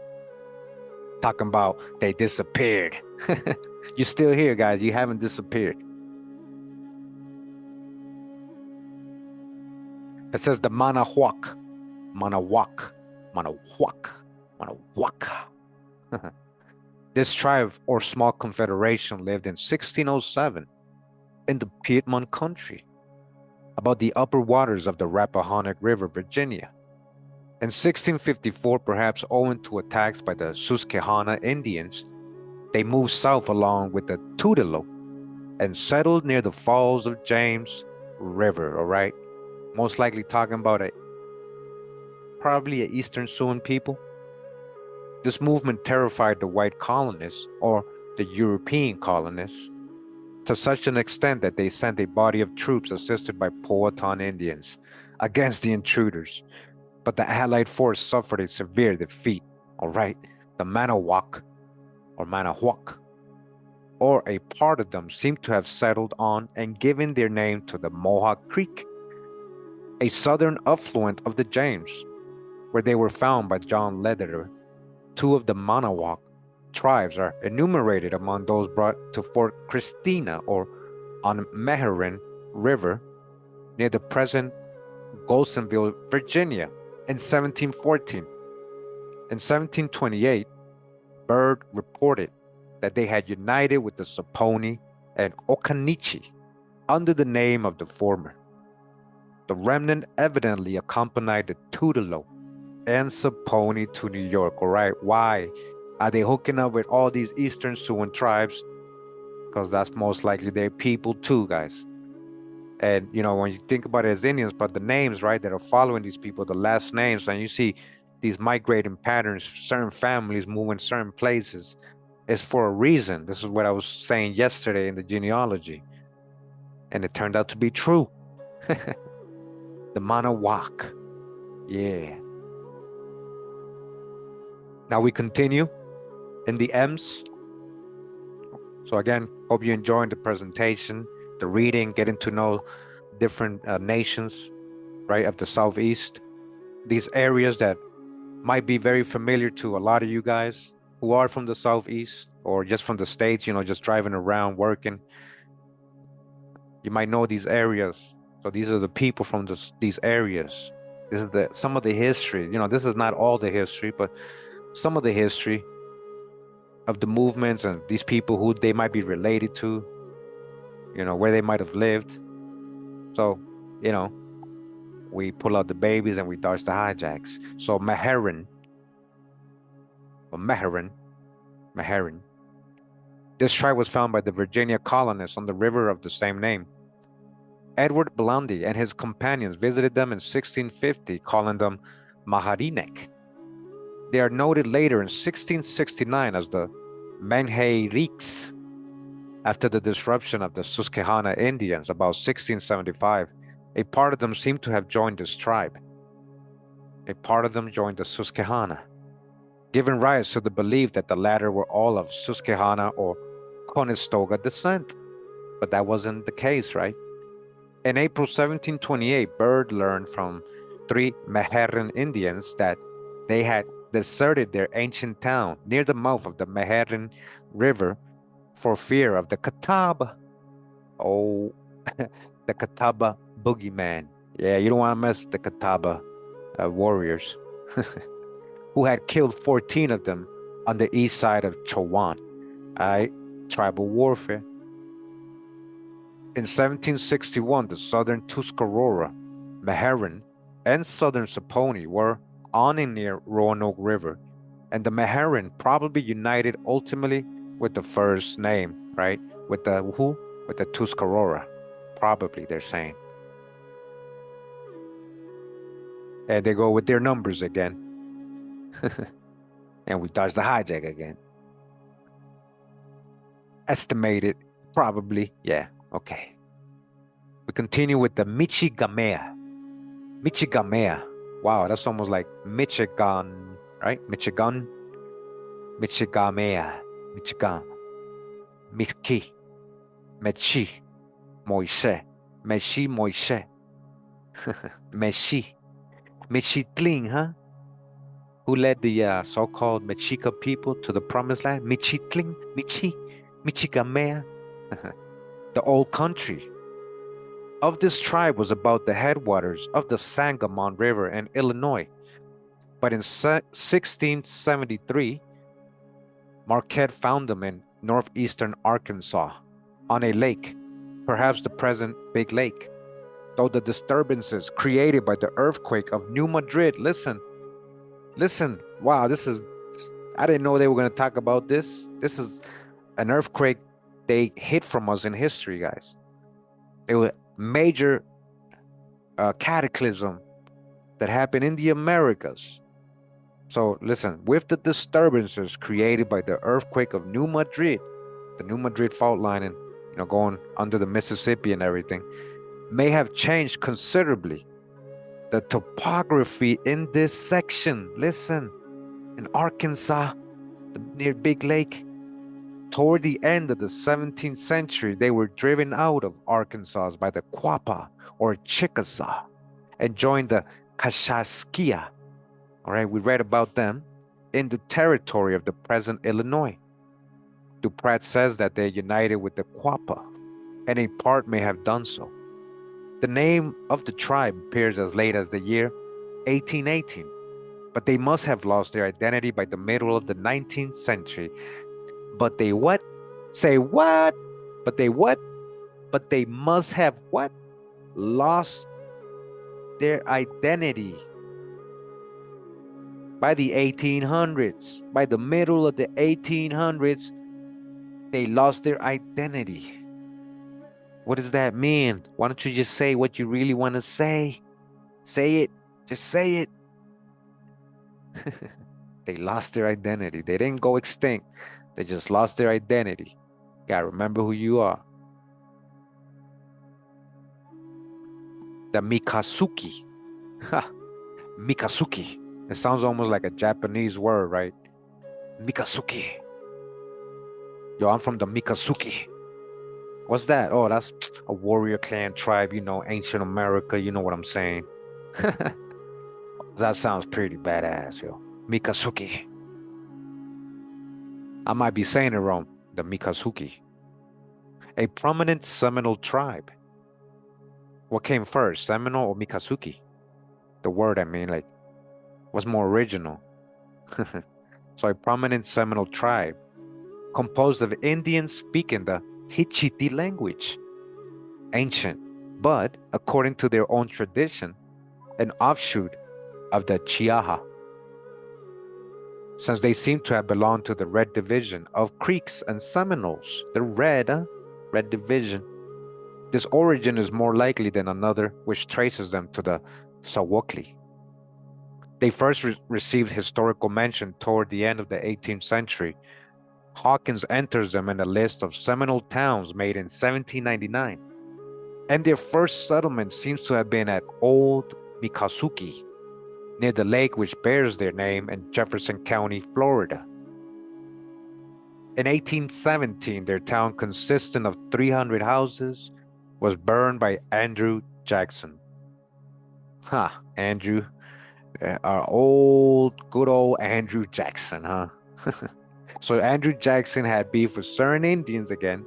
Talking about they disappeared. You're still here, guys. You haven't disappeared. It says the Manahoac. This tribe or small confederation lived in 1607 in the Piedmont country, about the upper waters of the Rappahannock River, Virginia. In 1654, perhaps owing to attacks by the Susquehanna Indians, they moved south along with the Tutelo and settled near the falls of James River, all right? Most likely talking about probably an Eastern Sioux people. This movement terrified the white colonists, or the European colonists, to such an extent that they sent a body of troops assisted by Powhatan Indians against the intruders. But the Allied force suffered a severe defeat, all right? The Manahoac, or a part of them, seemed to have settled on and given their name to the Mohawk Creek, a southern affluent of the James, where they were found by John Lederer. Two of the Manahoac tribes are enumerated among those brought to Fort Christina, or on Meherrin River, near the present Golsonville, Virginia, in 1714. In 1728, Byrd reported that they had united with the Saponi and Occaneechi under the name of the former. The remnant evidently accompanied the Tutelo and Saponi to New York, all right? Why are they hooking up with all these Eastern Sioux tribes? Because that's most likely their people too, guys. And, when you think about it as Indians, but the names, right, that are following these people, the last names, and you see these migrating patterns, certain families moving certain places, it's for a reason. This is what I was saying yesterday in the genealogy. And it turned out to be true. The Manahoac. Yeah. Now we continue in the M's. So again, hope you enjoyed the presentation, the reading, getting to know different nations, right, of the Southeast. These areas that might be very familiar to a lot of you guys who are from the Southeast or just from the States, just driving around, working. You might know these areas. So these are the people from these areas. This is some of the history. This is not all the history, but some of the history of the movements and these people who they might be related to, where they might have lived. So, we pull out the babies and we dodge the hijacks. So Meherrin. This tribe was found by the Virginia colonists on the river of the same name. Edward Blondie and his companions visited them in 1650, calling them Maharinek. They are noted later in 1669 as the Menheiriks. After the disruption of the Susquehanna Indians about 1675, a part of them seemed to have joined this tribe. A part of them joined the Susquehanna, giving rise to the belief that the latter were all of Susquehanna or Conestoga descent. But that wasn't the case, right? In April 1728, Byrd learned from 3 Meherrin Indians that they had deserted their ancient town near the mouth of the Meherrin River for fear of the Catawba. Oh, the Catawba boogeyman. Yeah, you don't want to mess with the Catawba warriors who had killed 14 of them on the east side of Chowan. Tribal warfare. In 1761, the southern Tuscarora, Meherrin, and southern Saponi were on and near Roanoke River, and the Meherrin probably united ultimately with the first name, right? With the who? With the Tuscarora, probably they're saying. And they go with their numbers again. And we dodge the hijack again. Estimated, probably, yeah, okay. We continue with the Michigamea. Michigamea. Wow, that's almost like Michigan, right? Michigan. Michigamea. Michigan. Miski. Mechi. Moise. Meshi Moise. Meshi. Michitling, huh? Who led the so-called Mexica people to the promised land? Michitling, Michigamea. The old country of this tribe was about the headwaters of the Sangamon River in Illinois. But in 1673, Marquette found them in northeastern Arkansas on a lake, perhaps the present Big Lake. Though the disturbances created by the earthquake of New Madrid, listen, wow, I didn't know they were going to talk about this. This is an earthquake they hid from us in history, guys. It was a major cataclysm that happened in the Americas. So listen, with the disturbances created by the earthquake of New Madrid, the New Madrid fault line and going under the Mississippi and everything, may have changed considerably the topography in this section. Listen, in Arkansas, near Big Lake, toward the end of the 17th century, they were driven out of Arkansas by the Quapaw or Chickasaw and joined the Kashaskia. All right, we read about them in the territory of the present Illinois. Duprat says that they united with the Quapaw, and a part may have done so. The name of the tribe appears as late as the year 1818, but they must have lost their identity by the middle of the 19th century. But they what? Say what? But they what? But they must have what? Lost their identity by the 1800s. By the middle of the 1800s, they lost their identity. What does that mean? Why don't you just say what you really want to say? Say it. Just say it. They lost their identity. They didn't go extinct. They just lost their identity. Gotta remember who you are. The Mikasuki. Mikasuki. It sounds almost like a Japanese word, right? Mikasuki. Yo, I'm from the Mikasuki. What's that? Oh, that's a warrior clan tribe, ancient America. You know what I'm saying? That sounds pretty badass, yo. Mikasuki. I might be saying it wrong. The Mikasuki. A prominent Seminole tribe. What came first, Seminole or Mikasuki? The word, I mean, like, what's more original? So a prominent Seminole tribe composed of Indians speaking the Hichiti language, ancient, but according to their own tradition, an offshoot of the Chiaha, since they seem to have belonged to the Red Division of Creeks and Seminoles. The Red Division. This origin is more likely than another, which traces them to the Sawokli. They first received historical mention toward the end of the 18th century. Hawkins enters them in a list of Seminole towns made in 1799. And their first settlement seems to have been at Old Mikasuki, near the lake which bears their name in Jefferson County, Florida. In 1817, their town, consisting of 300 houses, was burned by Andrew Jackson. Andrew. Our good old Andrew Jackson, huh? So Andrew Jackson had beef with certain Indians again,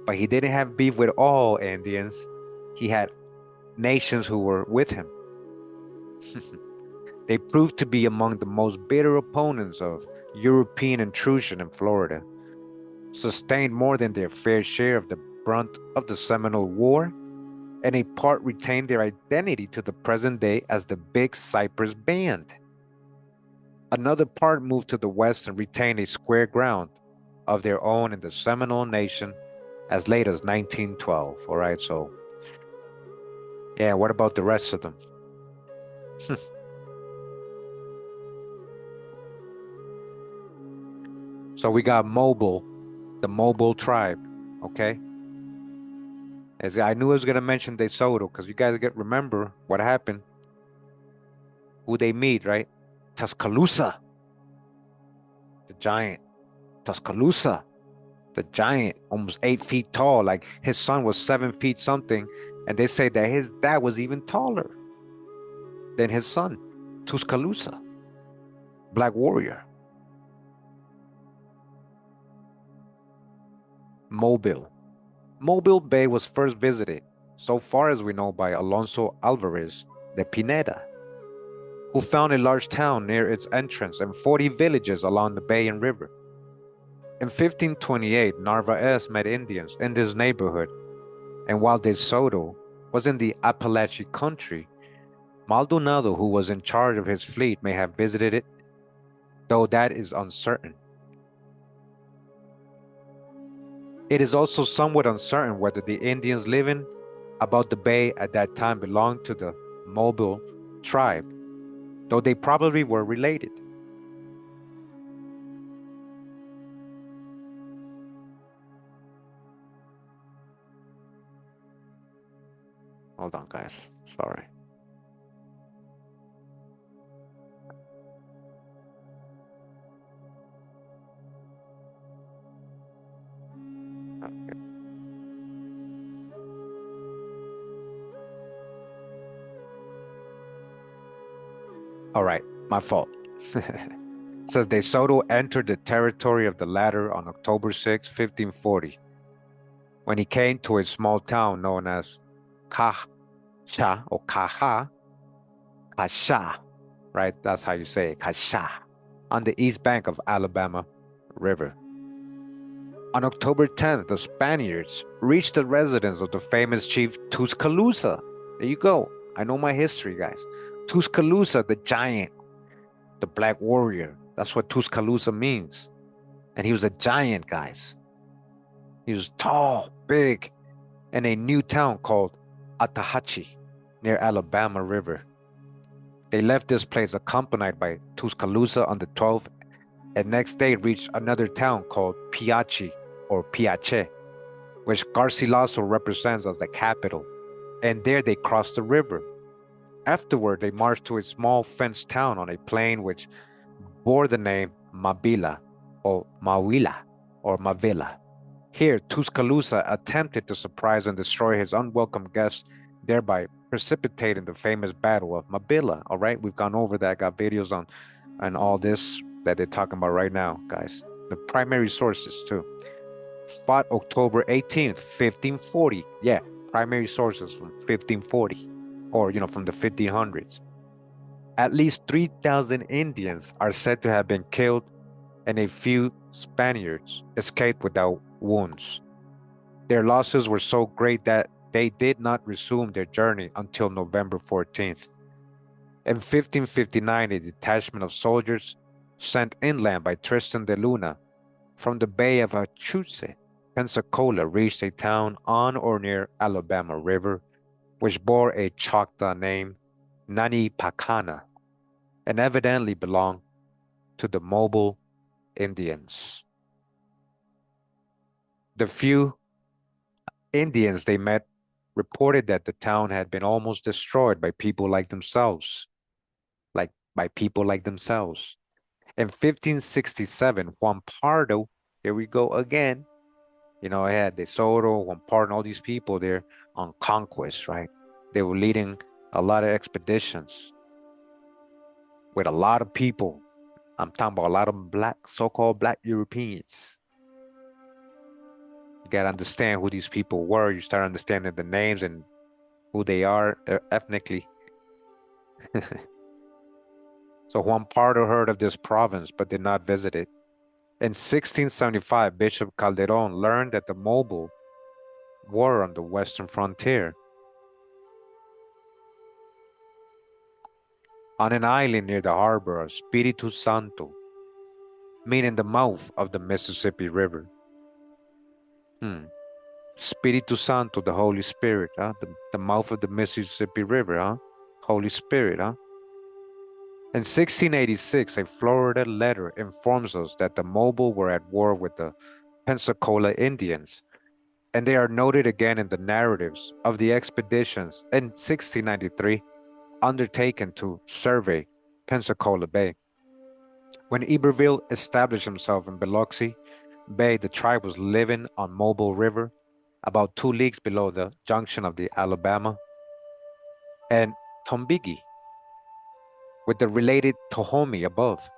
but he didn't have beef with all Indians. He had nations who were with him. They proved to be among the most bitter opponents of European intrusion in Florida, sustained more than their fair share of the brunt of the Seminole War, and a part retained their identity to the present day as the Big Cypress Band. Another part moved to the west and retained a square ground of their own in the Seminole Nation as late as 1912. All right, so yeah, what about the rest of them? So we got Mobile, the Mobile tribe, okay? As I knew I was gonna mention De Soto, because you guys remember what happened, who they meet, right? Tuscaloosa, the giant. Tuscaloosa, the giant, almost 8 feet tall. Like his son was 7 feet something, and they say that his dad was even taller than his son. Tuscaloosa, Black Warrior. Mobile. Mobile Bay was first visited, so far as we know, by Alonso Alvarez de Pineda, who found a large town near its entrance and 40 villages along the bay and river. In 1528, Narvaez met Indians in this neighborhood, and while De Soto was in the Appalachian country, Maldonado, who was in charge of his fleet, may have visited it, though that is uncertain. It is also somewhat uncertain whether the Indians living about the bay at that time belonged to the Mobile tribe, though they probably were related. Hold on, guys. Sorry. Okay. All right, my fault. Says De Soto entered the territory of the latter on October 6, 1540, when he came to a small town known as Kasha or Kasha, right? That's how you say it, Kasha, on the east bank of Alabama River. On October 10th, the Spaniards reached the residence of the famous chief Tuscaloosa. There you go. I know my history, guys. Tuscaloosa, the giant, the Black Warrior. That's what Tuscaloosa means. And he was a giant, guys. He was tall, big, in a new town called Atahachi, near Alabama River. They left this place accompanied by Tuscaloosa on the 12th, and next day reached another town called Piachi or Piache, which Garcilaso represents as the capital, and there they crossed the river. Afterward, they marched to a small fenced town on a plain which bore the name Mabila or Mawila or Mavila. Here, Tuscaloosa attempted to surprise and destroy his unwelcome guests, thereby precipitating the famous Battle of Mabila. All right, we've gone over that, got videos on all this that they're talking about right now, guys. The primary sources too. Fought October 18th, 1540. Yeah, primary sources from 1540, or from the 1500s. At least 3,000 Indians are said to have been killed, and a few Spaniards escaped without wounds. Their losses were so great that they did not resume their journey until November 14th. In 1559, a detachment of soldiers sent inland by Tristan de Luna from the Bay of Achuse, Pensacola, reached a town on or near Alabama River, which bore a Choctaw name, Nanipacana, and evidently belonged to the Mobile Indians. The few Indians they met reported that the town had been almost destroyed by people like themselves. In 1567, Juan Pardo, here we go again. I had De Soto, Juan Pardo, and all these people there on conquest, right? They were leading a lot of expeditions with a lot of people. I'm talking about a lot of so-called black Europeans. You gotta understand who these people were. You start understanding the names and who they are ethnically. So Juan Pardo heard of this province, but did not visit it. In 1675, Bishop Calderon learned that the Mobile war on the western frontier. On an island near the harbor of Espiritu Santo, meaning the mouth of the Mississippi River. Espiritu Santo, the Holy Spirit, huh? The mouth of the Mississippi River, huh? Holy Spirit, huh? In 1686, a Florida letter informs us that the Mobile were at war with the Pensacola Indians, and they are noted again in the narratives of the expeditions in 1693 undertaken to survey Pensacola Bay. When Iberville established himself in Biloxi Bay, the tribe was living on Mobile River, about 2 leagues below the junction of the Alabama and Tombigbee, with the related Tohomi above.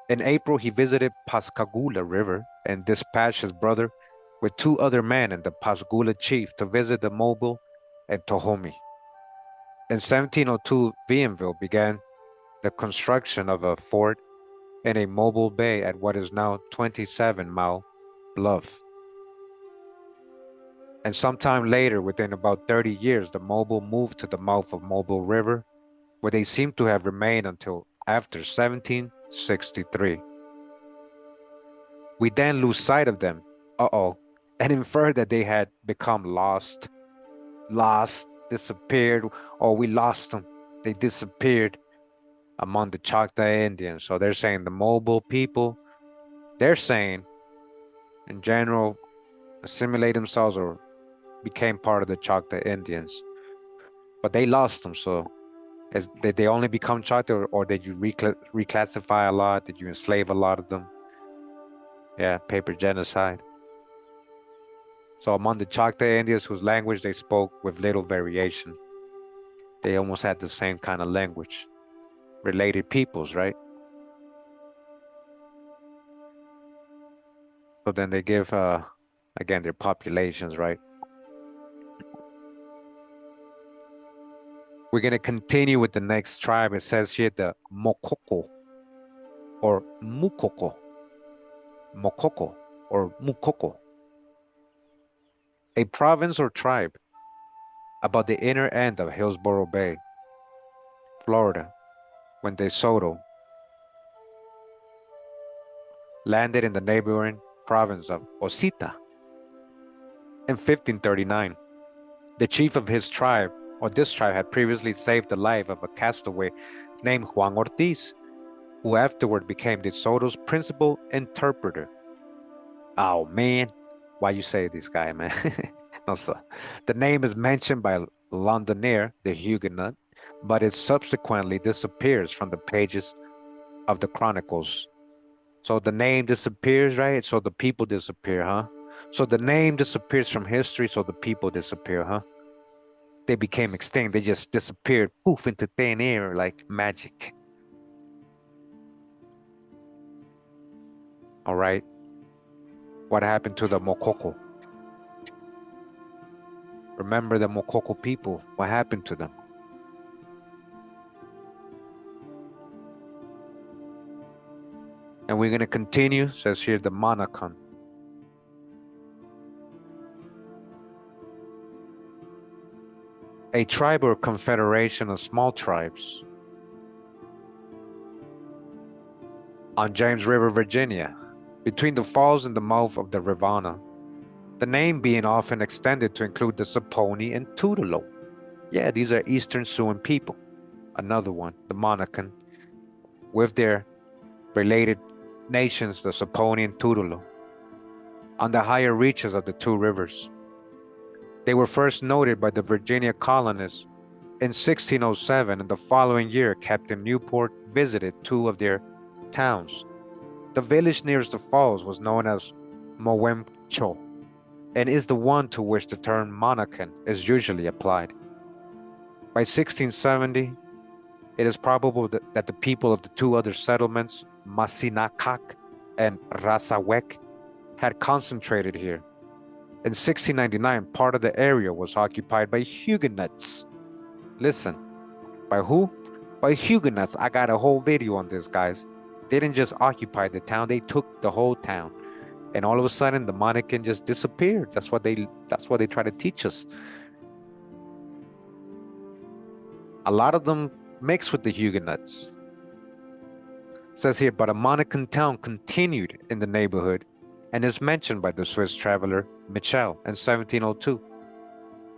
In April, he visited Pascagoula River and dispatched his brother with 2 other men and the Pascagoula chief to visit the Mobile and Tohomi. In 1702, Bienville began the construction of a fort in a Mobile Bay at what is now 27-mile Bluff. And sometime later, within about 30 years, the Mobile moved to the mouth of Mobile River, where they seem to have remained until after 1763. We then lose sight of them, and infer that they had become lost, disappeared, or we lost them, they disappeared among the Choctaw Indians. So they're saying the Mobile people, they're saying, in general, assimilate themselves or became part of the Choctaw Indians. But they lost them, so did they only become Choctaw, or did you reclassify a lot? Did you enslave a lot of them? Yeah, paper genocide. So among the Choctaw Indians whose language they spoke with little variation, they almost had the same kind of language. Related peoples, right? So then they give, again, their populations, right? We're going to continue with the next tribe. It says here the Mococo or Mucoco. Mococo or Mucoco. A province or tribe about the inner end of Hillsborough Bay, Florida, when De Soto landed in the neighboring province of Osita in 1539. The chief of his tribe, or this tribe, had previously saved the life of a castaway named Juan Ortiz, who afterward became De Soto's principal interpreter. Oh man, why you say this guy, man? No, sir. The name is mentioned by Londonere, the Huguenot, but it subsequently disappears from the pages of the chronicles. So the name disappears, right? So the people disappear, huh? So the name disappears from history, so the people disappear, huh? They became extinct. They just disappeared, poof, into thin air like magic. All right. What happened to the Mococo? Remember the Mococo people. What happened to them? And we're going to continue, says here, the Monacan. A tribe or confederation of small tribes on James River, Virginia, between the falls and the mouth of the Rivanna, the name being often extended to include the Saponi and Tutelo. Yeah, these are Eastern Siouan people. Another one, the Monacan, with their related nations, the Saponi and Tutelo, on the higher reaches of the two rivers. They were first noted by the Virginia colonists in 1607, and the following year, Captain Newport visited 2 of their towns. The village nearest the falls was known as Moemcho, and is the one to which the term Monacan is usually applied. By 1670, it is probable that the people of the 2 other settlements, Masinacac and Rasawek, had concentrated here. In 1699, part of the area was occupied by Huguenots. Listen, by who? By Huguenots. I got a whole video on this, guys. They didn't just occupy the town, they took the whole town. And all of a sudden, the Monacan just disappeared. That's what they try to teach us. A lot of them mixed with the Huguenots. It says here, but a Monacan town continued in the neighborhood and is mentioned by the Swiss traveler Michel in 1702.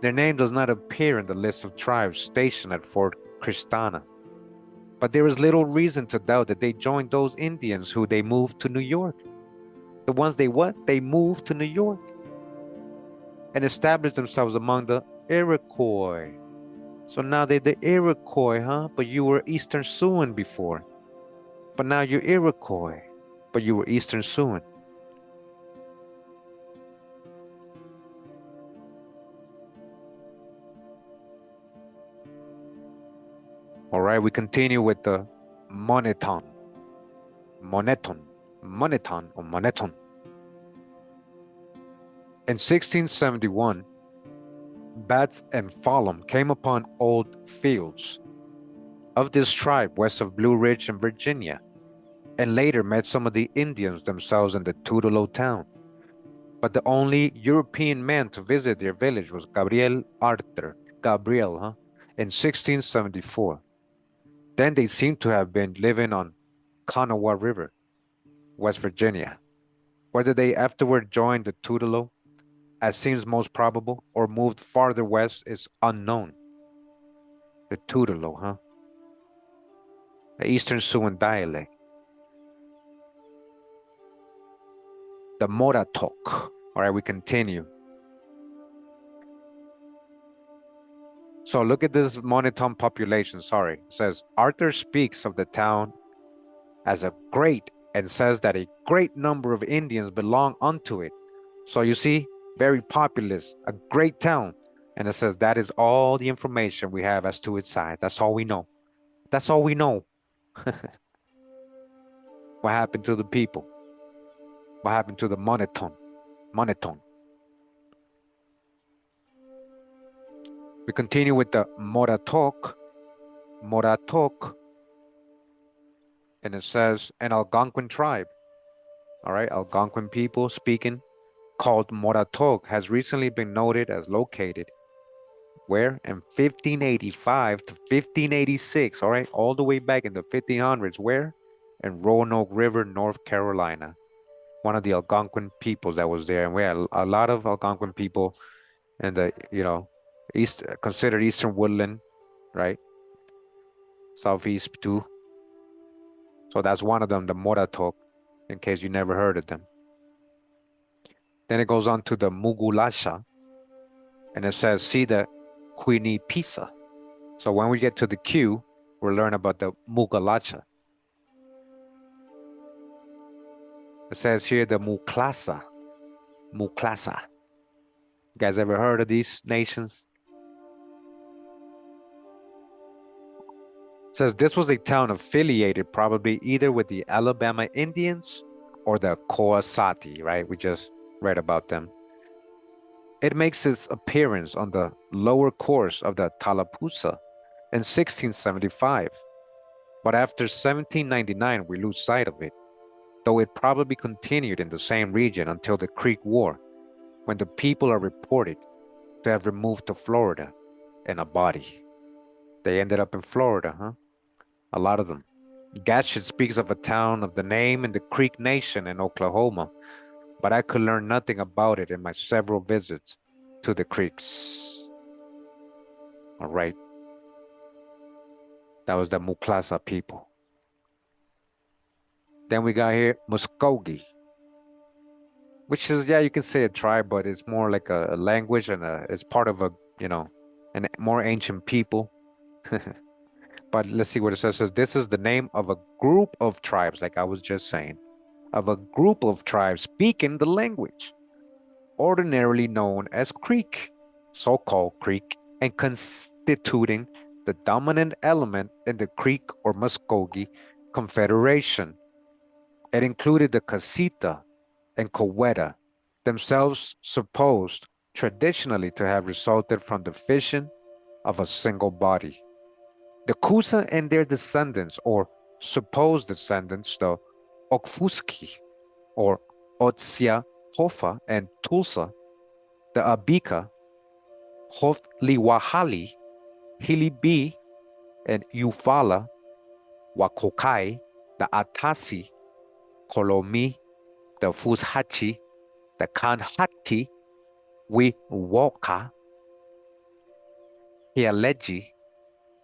Their name does not appear in the list of tribes stationed at Fort Cristana, but there is little reason to doubt that they joined those Indians who they moved to New York. The ones they what? They moved to New York and established themselves among the Iroquois. So now they're the Iroquois, huh? But you were Eastern Siouan before. But now you're Iroquois, but you were Eastern Siouan. All right, we continue with the Moneton. Moneton. Moneton or Moneton. In 1671, Bats and Falum came upon old fields of this tribe west of Blue Ridge in Virginia, and later met some of the Indians themselves in the Tutelo town. But the only European man to visit their village was Gabriel, in 1674. Then they seem to have been living on Kanawha River, West Virginia. Whether they afterward joined the Tutelo, as seems most probable, or moved farther west is unknown. The Tutelo, the Eastern Siouan dialect. The Moratok. All right, we continue. So look at this Moneton population, sorry. It says, Arthur speaks of the town as a great and says that a great number of Indians belong unto it. So you see, very populous, a great town. And it says that is all the information we have as to its size. That's all we know. That's all we know. What happened to the people? What happened to the Moneton? Moneton. We continue with the Moratok. Moratok. And it says an Algonquin tribe. All right, Algonquin people speaking, called Moratok, has recently been noted as located where? In 1585 to 1586. All right, all the way back in the 1500s. Where? In Roanoke River, North Carolina. One of the Algonquin peoples that was there. And we had a lot of Algonquin people in the, considered Eastern Woodland, right? Southeast too. So that's one of them, the Moratok, in case you never heard of them. Then it goes on to the Mugulasha, and it says, see the Quinipissa. So when we get to the Q, we'll learn about the Mugulasha. It says here the Muklasa. Muklasa. You guys ever heard of these nations? It says this was a town affiliated probably either with the Alabama Indians or the Koasati, right? We just read about them. It makes its appearance on the lower course of the Tallapoosa in 1675. But after 1799, we lose sight of it, though it probably continued in the same region until the Creek War, when the people are reported to have removed to Florida in a body. They ended up in Florida, huh? A lot of them. Gatchett speaks of a town of the name in the Creek Nation in Oklahoma, but I could learn nothing about it in my several visits to the creeks. All right. That was the Muklasa people. Then we got here Muskogee, which is, yeah, you can say a tribe, but it's more like a language, and it's part of a, a more ancient people. But let's see what it says. It says this is the name of a group of tribes, like I was just saying, of a group of tribes speaking the language, ordinarily known as Creek, so-called Creek, and constituting the dominant element in the Creek or Muskogee Confederation. It included the Kasihta and Coweta, themselves supposed traditionally to have resulted from the fission of a single body. The Kusa and their descendants, or supposed descendants, the Okfuski, or Otsia, Hofa, and Tulsa, the Abika, Hothliwahali, Hilibi, and Eufaula, Wakokai, the Atasi, Kolomi, the Fushachi, the Kan-hatki, Wiwoka, Kealedji,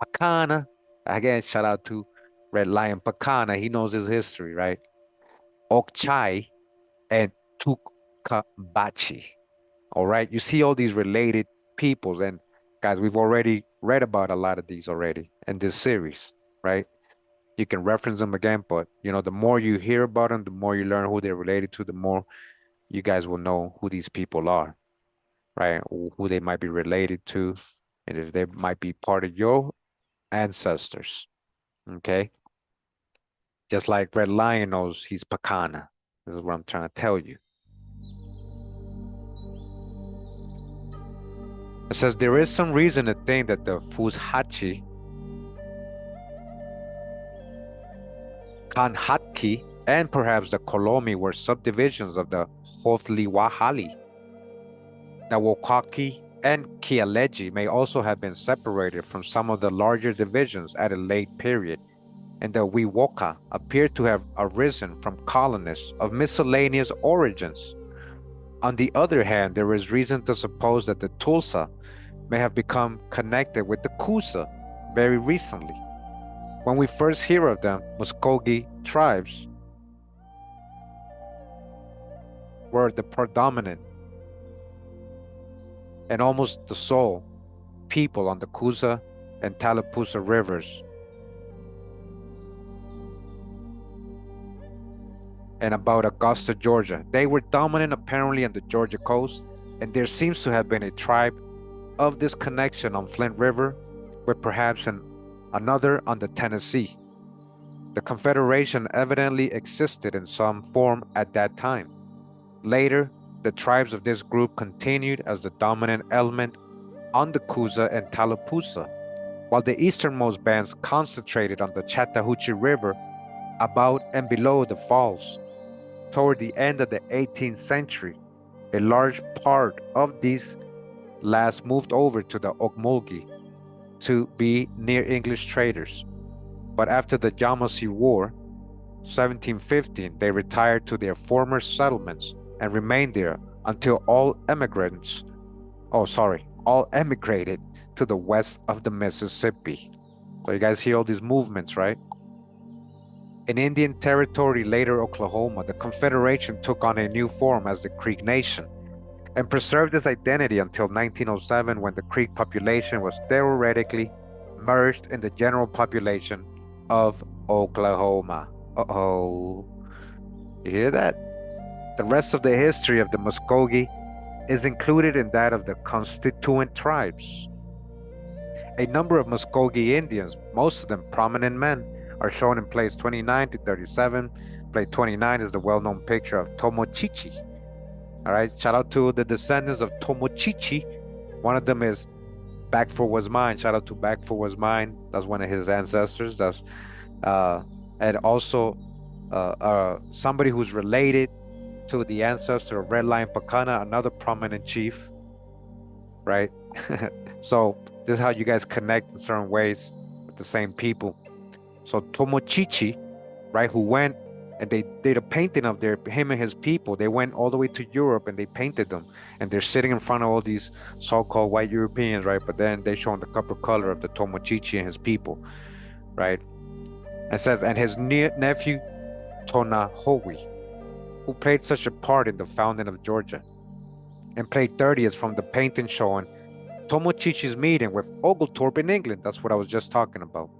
Pakana. Again, shout out to Red Lion Pakana. He knows his history, right? Okchai and Tukkabachi. All right. You see all these related peoples. And guys, we've already read about a lot of these already in this series, right? You can reference them again, but the more you hear about them, the more you learn who they're related to, the more you guys will know who these people are, right? Who they might be related to, and if they might be part of your ancestors. Okay. Just like Red Lion knows he's Pakana. This is what I'm trying to tell you. It says there is some reason to think that the Fushachi, Kan-hatki, and perhaps the Kolomi were subdivisions of the Hothliwahali. The Wokaki and Kealedji may also have been separated from some of the larger divisions at a late period, and the Wiwoka appear to have arisen from colonists of miscellaneous origins. On the other hand, there is reason to suppose that the Tulsa may have become connected with the Coosa very recently. When we first hear of them, Muskogee tribes were the predominant and almost the sole people on the Coosa and Tallapoosa rivers and about Augusta, Georgia. They were dominant apparently on the Georgia coast, and there seems to have been a tribe of this connection on Flint River, with perhaps another on the Tennessee. The Confederation evidently existed in some form at that time. Later, the tribes of this group continued as the dominant element on the Coosa and Tallapoosa, while the easternmost bands concentrated on the Chattahoochee River about and below the falls. Toward the end of the 18th century, a large part of these last moved over to the Okmulgee to be near English traders. But after the Yamasee War, 1715, they retired to their former settlements and remained there until all emigrated to the west of the Mississippi. So you guys hear all these movements, right? In Indian Territory, later Oklahoma, the Confederation took on a new form as the Creek Nation and preserved its identity until 1907, when the Creek population was theoretically merged in the general population of Oklahoma. Uh-oh. You hear that? The rest of the history of the Muskogee is included in that of the constituent tribes. A number of Muskogee Indians, most of them prominent men, are shown in plates 29 to 37. Plate 29 is the well-known picture of Tomochichi. All right, shout out to the descendants of Tomochichi. One of them is Back for Was Mine. Shout out to Back for Was Mine. That's one of his ancestors. That's and also somebody who's related to the ancestor of Red Lion Pakana, another prominent chief, right? So this is how you guys connect in certain ways with the same people. So Tomochichi, right, who went and they did a painting of him and his people. They went all the way to Europe and they painted them, and they're sitting in front of all these so-called white Europeans, right? But then they show the copper color of the Tomochichi and his people, right? It says, and his nephew Tonahoawe, who played such a part in the founding of Georgia. And plate 30 is from the painting showing Tomochichi's meeting with Oglethorpe in England. That's what I was just talking about.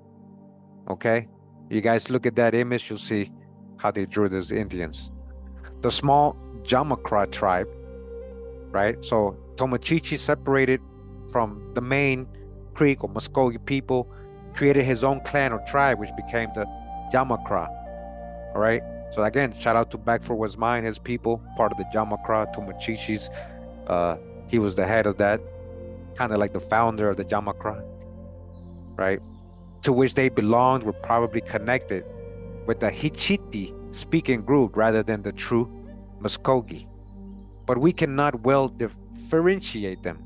Okay, you guys look at that image, you'll see how they drew those Indians. The small Jamacra tribe, right? So Tomochichi separated from the main Creek or Muskogee people, created his own clan or tribe, which became the Jamacra. All right. So again, shout out to Back for Was Mine, his people, part of the Jamacra, Tomochichi's. He was the head of that, kind of like the founder of the Jamacra, right? To which they belonged were probably connected with the Hichiti speaking group rather than the true Muskogee, but we cannot well differentiate them.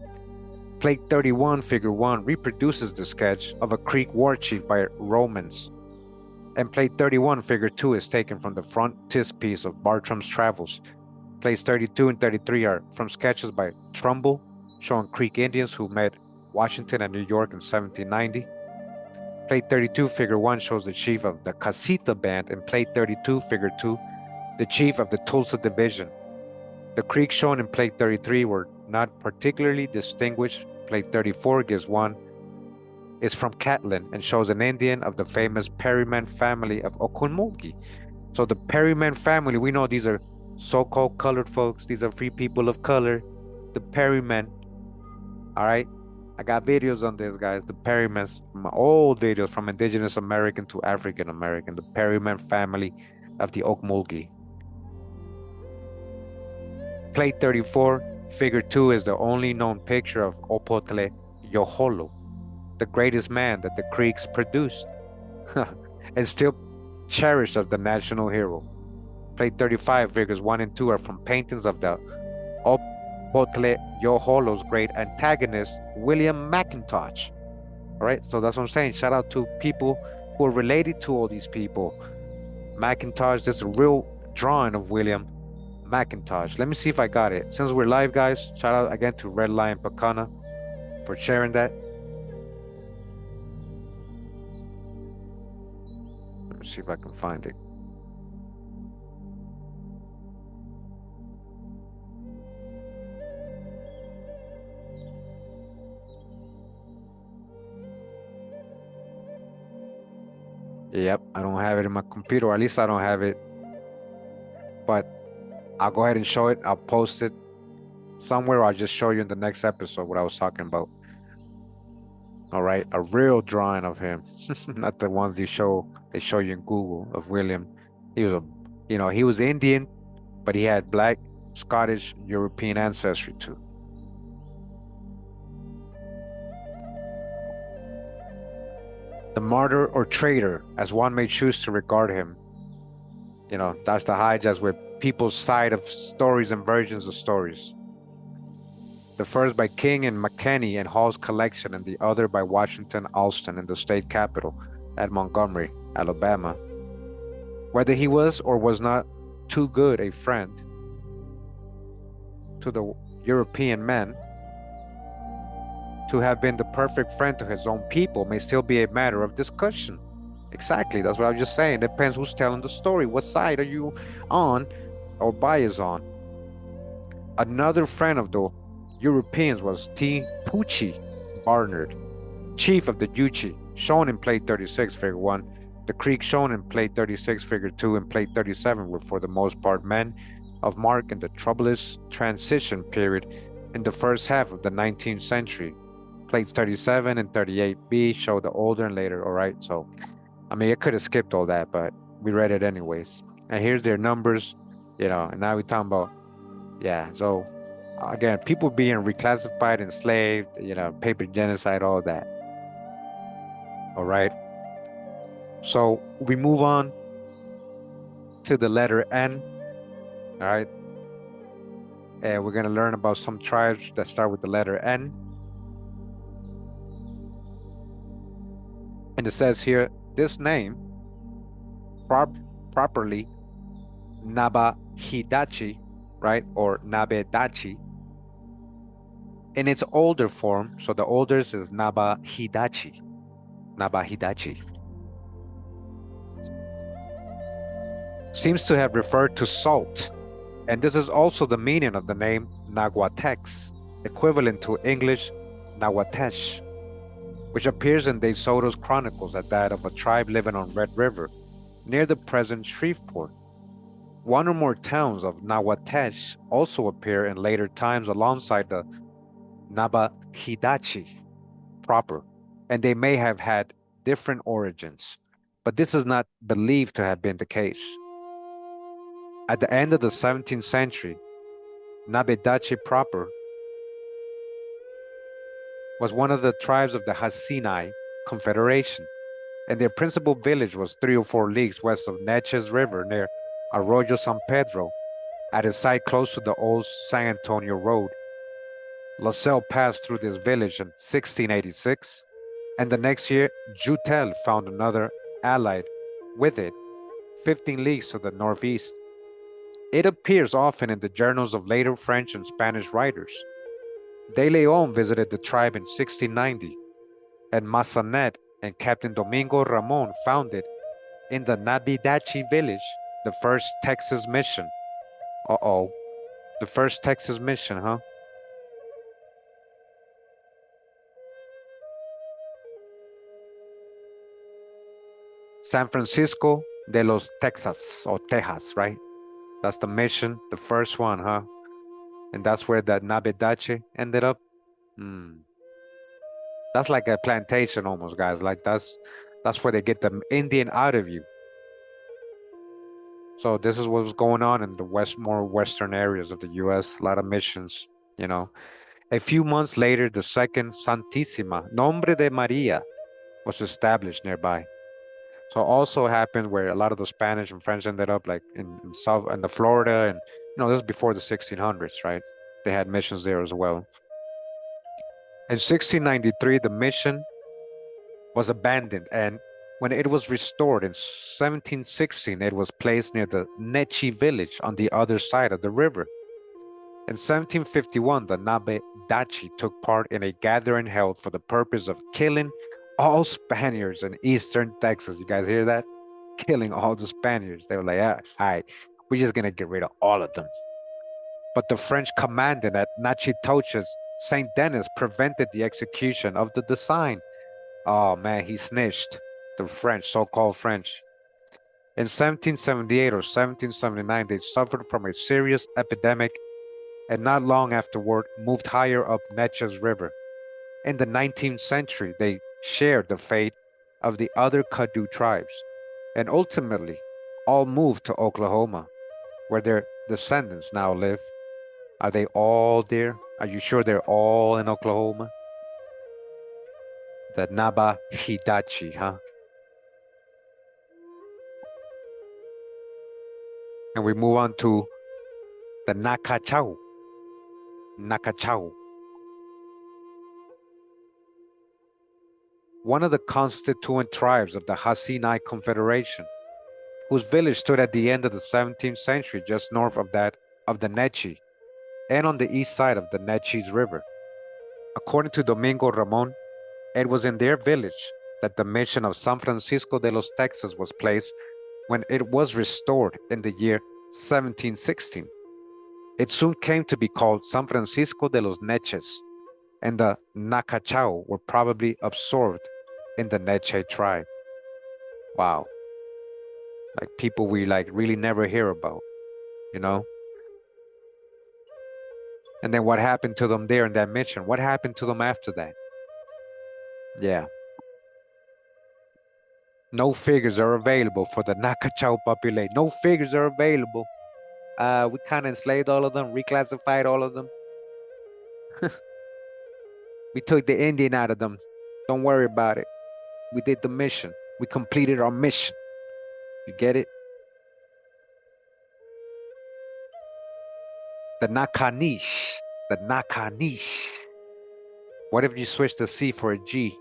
Plate 31, figure 1, reproduces the sketch of a Creek war chief by Romans, and plate 31, figure 2, is taken from the frontispiece of Bartram's Travels. Plates 32 and 33 are from sketches by Trumbull, showing Creek Indians who met Washington and New York in 1790. Plate 32, figure 1, shows the chief of the Kasihta band, and plate 32, figure 2, the chief of the Tulsa division. The Creeks shown in plate 33 were not particularly distinguished. Plate 34 gives one, is from Catlin, and shows an Indian of the famous Perryman family of Okmulgee. So the Perryman family, we know these are so-called colored folks. These are free people of color. The Perrymen, all right? I got videos on this, guys. The Perrymans, my old videos from Indigenous American to African American, the Perryman family of the Okmulgee. Plate 34, figure 2, is the only known picture of Opotle Yoholo, the greatest man that the Creeks produced, and still cherished as the national hero. Plate 35, figures 1 and 2 are from paintings of the Opotle Yoholo's great antagonist, William McIntosh. All right, so that's what I'm saying. Shout out to people who are related to all these people. McIntosh, this is a real drawing of William McIntosh. Let me see if I got it. Since we're live, guys, shout out again to Red Lion Pacana for sharing that. Let me see if I can find it. Yep, I don't have it in my computer, or at least I don't have it. But I'll go ahead and show it. I'll post it somewhere. I'll just show you in the next episode what I was talking about. All right, a real drawing of him, not the ones they show you in Google of William. He was he was Indian, but he had black, Scottish, European ancestry too. The martyr or traitor, as one may choose to regard him. That's the hijack with people's side of stories and versions of stories. The first by King and McKinney and Hall's collection, and the other by Washington Alston in the state capitol at Montgomery, Alabama. Whether he was or was not too good a friend to the European men, to have been the perfect friend to his own people may still be a matter of discussion. Exactly, that's what I was just saying. Depends who's telling the story. What side are you on or bias on? Another friend of the Europeans was T. Pucci Barnard, chief of the Yuchi, shown in plate 36, figure 1. The Creeks shown in plate 36, figure 2, and plate 37 were for the most part men of mark in the troublous transition period in the first half of the 19th century. Plates 37 and 38B show the older and later. All right, so I mean, I could have skipped all that, but we read it anyways. And here's their numbers, and now we're talking about, so again, people being reclassified, enslaved, paper genocide, all that. All right. So we move on to the letter N. All right. And we're going to learn about some tribes that start with the letter N. And it says here, this name, properly Nabedache, right, or Nabedache, in its older form, so the oldest is Nabedache, seems to have referred to salt, and this is also the meaning of the name Nahuatex, equivalent to English Nahuatesh, which appears in De Soto's chronicles as that of a tribe living on Red River, near the present Shreveport. One or more towns of Nahuatesh also appear in later times alongside the Nabedache proper, and they may have had different origins, but this is not believed to have been the case. At the end of the 17th century, Nabedache proper was one of the tribes of the Hasinai Confederation, and their principal village was 3 or 4 leagues west of Neches River near Arroyo San Pedro, At a site close to the old San Antonio Road. La Salle passed through this village in 1686, and the next year, Joutel found another allied with it, 15 leagues to the northeast. It appears often in the journals of later French and Spanish writers. De Leon visited the tribe in 1690, and Massanet and Captain Domingo Ramon founded in the Nabedache village the first Texas mission. Uh-oh, the first Texas mission, huh? San Francisco de los Texas, or Texas, right? That's the mission, the first one, huh? And that's where that Nabedache ended up. Hmm. That's like a plantation almost, guys. Like that's where they get the Indian out of you. So this is what was going on in the more western areas of the U.S. A lot of missions, you know. A few months later, the second Santissima, Nombre de Maria, was established nearby. So also happened where a lot of the Spanish and French ended up like in South and the Florida, and this is before the 1600s, right? They had missions there as well. In 1693, the mission was abandoned, and when it was restored in 1716, it was placed near the Nechi village on the other side of the river. In 1751, the Nabedache took part in a gathering held for the purpose of killing all Spaniards in eastern Texas. You guys hear that? Killing all the Spaniards. They were like, all right, we're just going to get rid of all of them. But the French commandant at Natchitoches, St. Denis, prevented the execution of the design. Oh man, he snitched. The French, so-called French. In 1778 or 1779, they suffered from a serious epidemic and not long afterward moved higher up Neches River. In the 19th century, they shared the fate of the other Caddo tribes, and ultimately all moved to Oklahoma, where their descendants now live. Are they all there? Are you sure they're all in Oklahoma? The Nabedache, huh? And we move on to the Nacachao. Nacachao. One of the constituent tribes of the Hasinai Confederation, whose village stood at the end of the 17th century just north of that of the Nechi and on the east side of the Neches River. According to Domingo Ramon, it was in their village that the mission of San Francisco de los Texas was placed when it was restored in the year 1716. It soon came to be called San Francisco de los Neches, and the Nacachao were probably absorbed in the Neche tribe. Wow. Like people we like really never hear about, you know? And then what happened to them there in that mission? What happened to them after that? Yeah. No figures are available for the Nacachao population. No figures are available. We kind of enslaved all of them, reclassified all of them. We took the Indian out of them. Don't worry about it. We did the mission. We completed our mission. You get it? The Nakanish. The Nakanish. What if you switch the C for a G?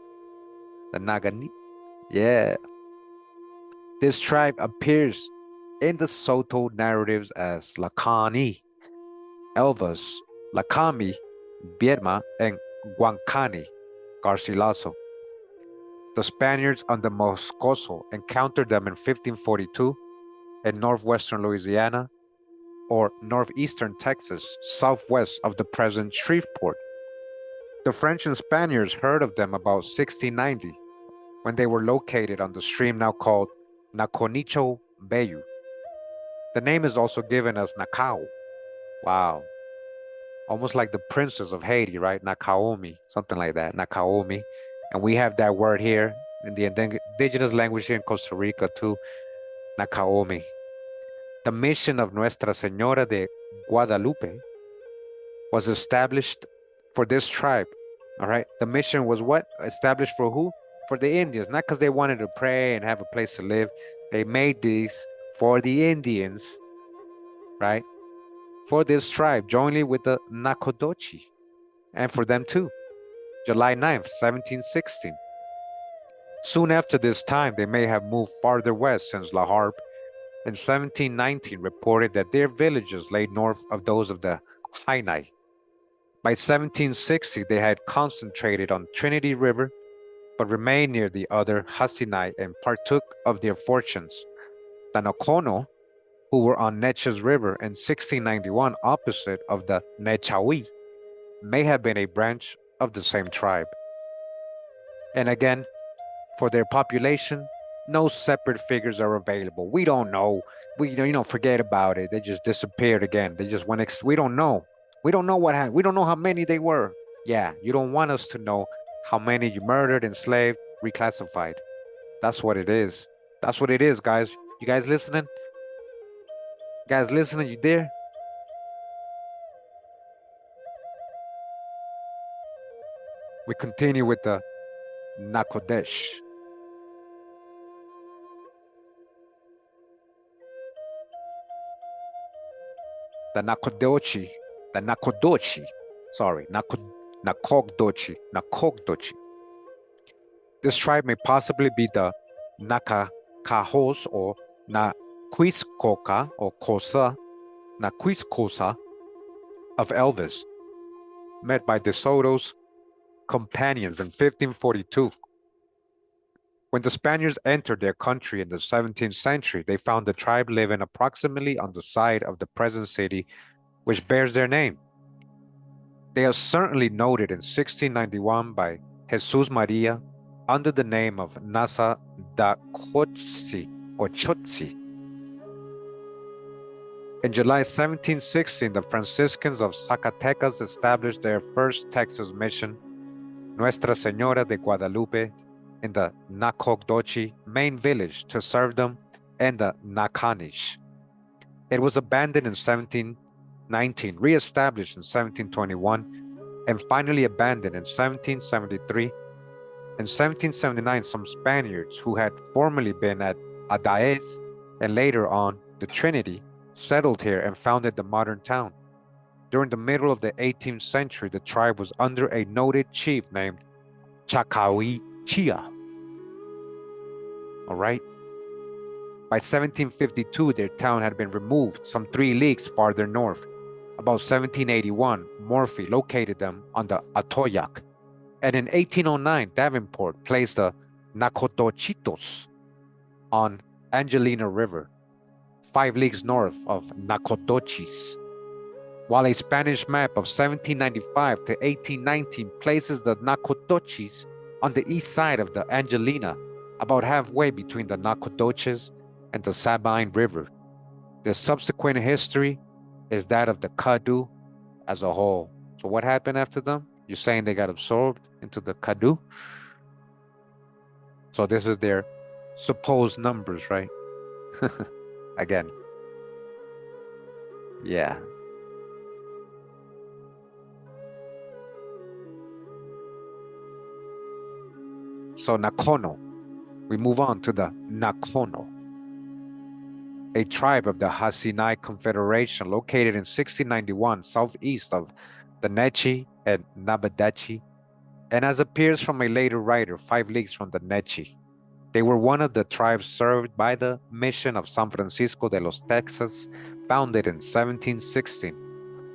The Nagani. Yeah. This tribe appears in the Soto narratives as Lakani, Elvas, Lakami, Biedma, and Guancani, Garcilaso. The Spaniards under Moscoso encountered them in 1542 in northwestern Louisiana or northeastern Texas, southwest of the present Shreveport. The French and Spaniards heard of them about 1690 when they were located on the stream now called Naconicho Bayu. The name is also given as Nacao. Wow. Almost like the princess of Haiti, right? Nakaomi, something like that, Nakaomi. And we have that word here in the indigenous language here in Costa Rica too, Nakaomi. The mission of Nuestra Señora de Guadalupe was established for this tribe, all right? The mission was what? Established for who? For the Indians, not because they wanted to pray and have a place to live. They made these for the Indians, right? for this tribe jointly with the Nakodochi, and for them too, July 9th, 1716. Soon after this time, they may have moved farther west, since La Harpe in 1719 reported that their villages lay north of those of the Hainai. By 1760, they had concentrated on Trinity River, but remained near the other Hasinai and partook of their fortunes. The Nakono, who were on Neches River in 1691 opposite of the Nechawi, may have been a branch of the same tribe. And again, for their population, no separate figures are available. We don't know. Forget about it. They just disappeared again. They just went. We don't know. We don't know what happened. We don't know how many they were. Yeah, you don't want us to know how many you murdered, enslaved, reclassified. That's what it is. That's what it is, guys. You guys listening? Guys listening? You there? We continue with the Nakodesh. The Nakodochi, Nakogdochi. This tribe may possibly be the Nakakahos or Naquiscoca or Naquiscosa of Elvis, met by De Soto's companions in 1542. When the Spaniards entered their country in the 17th century, they found the tribe living approximately on the site of the present city, which bears their name. They are certainly noted in 1691 by Jesus Maria under the name of Nasa da Chotzi or Chotzi. In July 1716, the Franciscans of Zacatecas established their first Texas mission, Nuestra Señora de Guadalupe, in the Nakogdochi main village to serve them and the Nakanish. It was abandoned in 1719, re-established in 1721, and finally abandoned in 1773. In 1779, some Spaniards who had formerly been at Adaez and later on the Trinity settled here and founded the modern town. During the middle of the 18th century, the tribe was under a noted chief named Keyauwee. All right. By 1752, their town had been removed some 3 leagues farther north. About 1781, Morphy located them on the Atoyac. And in 1809, Davenport placed the Nakotochitos on Angelina River, 5 leagues north of Nakotochis. While a Spanish map of 1795 to 1819 places the Nakotochis on the east side of the Angelina, about halfway between the Nacogdoches and the Sabine River. The subsequent history is that of the Kadu as a whole. So what happened after them? You're saying they got absorbed into the Kadu? So this is their supposed numbers, right? Again. Yeah. So Nakono. We move on to the Nakono, a tribe of the Hasinai Confederation located in 1691 southeast of the Nechi and Nabedache, and as appears from a later writer, 5 leagues from the Nechi. They were one of the tribes served by the mission of San Francisco de los Texas, founded in 1716.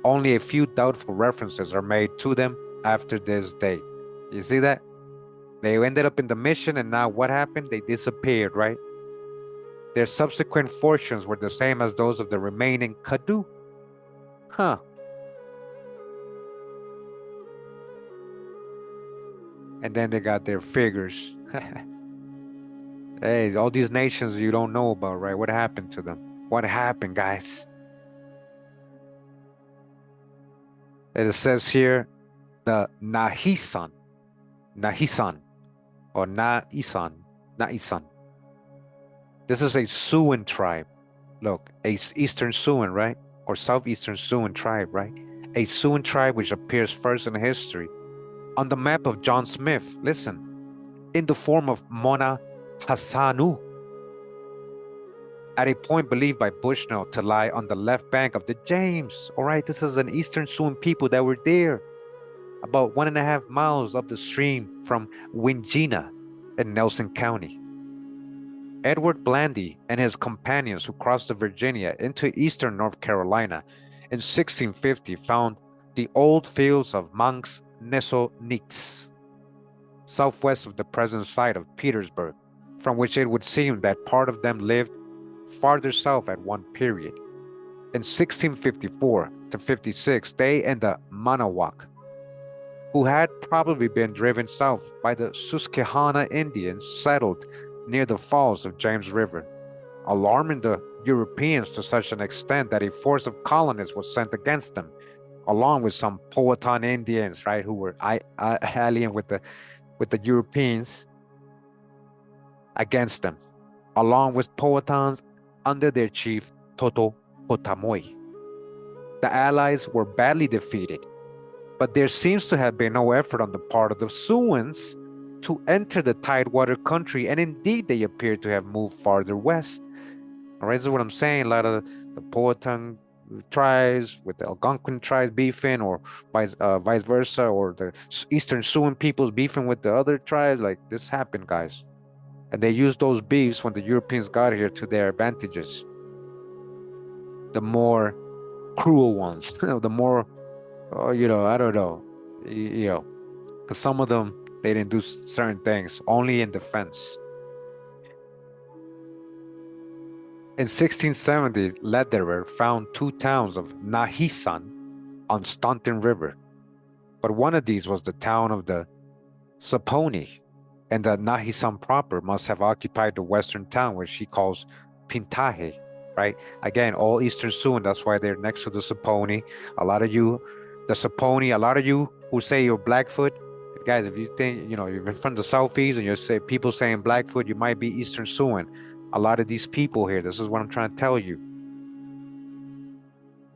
Only a few doubtful references are made to them after this date. You see that? They ended up in the mission, and now what happened? They disappeared, right? Their subsequent fortunes were the same as those of the remaining Kadu. Huh. And then they got their figures. Hey, all these nations you don't know about, right? What happened to them? What happened, guys? It says here, the Nahisan, or Naisan. This is a Siouan tribe. Look, a Eastern Siouan, right? Or Southeastern Siouan tribe, right? A Siouan tribe which appears first in history on the map of John Smith, listen, in the form of Mona Hassanu, at a point believed by Bushnell to lie on the left bank of the James. All right, this is an Eastern Sioux people that were there, about 1.5 miles up the stream from Wingina in Nelson County. Edward Blandy and his companions who crossed the Virginia into eastern North Carolina in 1650 found the old fields of Manx Nesonix, southwest of the present site of Petersburg, from which it would seem that part of them lived farther south at one period. In 1654 to 56, they and the Manahoac, who had probably been driven south by the Susquehanna Indians, settled near the falls of James River, alarming the Europeans to such an extent that a force of colonists was sent against them, along with some Powhatan Indians, right, who were alien with the Europeans against them, along with Powhatans under their chief Totopotamoy. The Allies were badly defeated, but there seems to have been no effort on the part of the Siouans to enter the Tidewater country, and indeed they appear to have moved farther west. All right, this is what I'm saying. A lot of the Powhatan tribes with the Algonquin tribes beefing, or vice versa, or the Eastern Siouan peoples beefing with the other tribes. Like, this happened, guys. And they used those beefs when the Europeans got here to their advantages. The more cruel ones, the more, I don't know, because some of them, they didn't do certain things, only in defense. In 1670, Lederer found 2 towns of Nahisan on Staunton River, but one of these was the town of the Saponi, and the Nahisan proper must have occupied the western town, which he calls Pintaje, right? Again, all Eastern Sioux, that's why they're next to the Saponi. A lot of you, the Saponi, a lot of you who say you're Blackfoot, guys, if you think, you're from the Southeast and you say people saying Blackfoot, you might be Eastern Siouan. A lot of these people here, this is what I'm trying to tell you.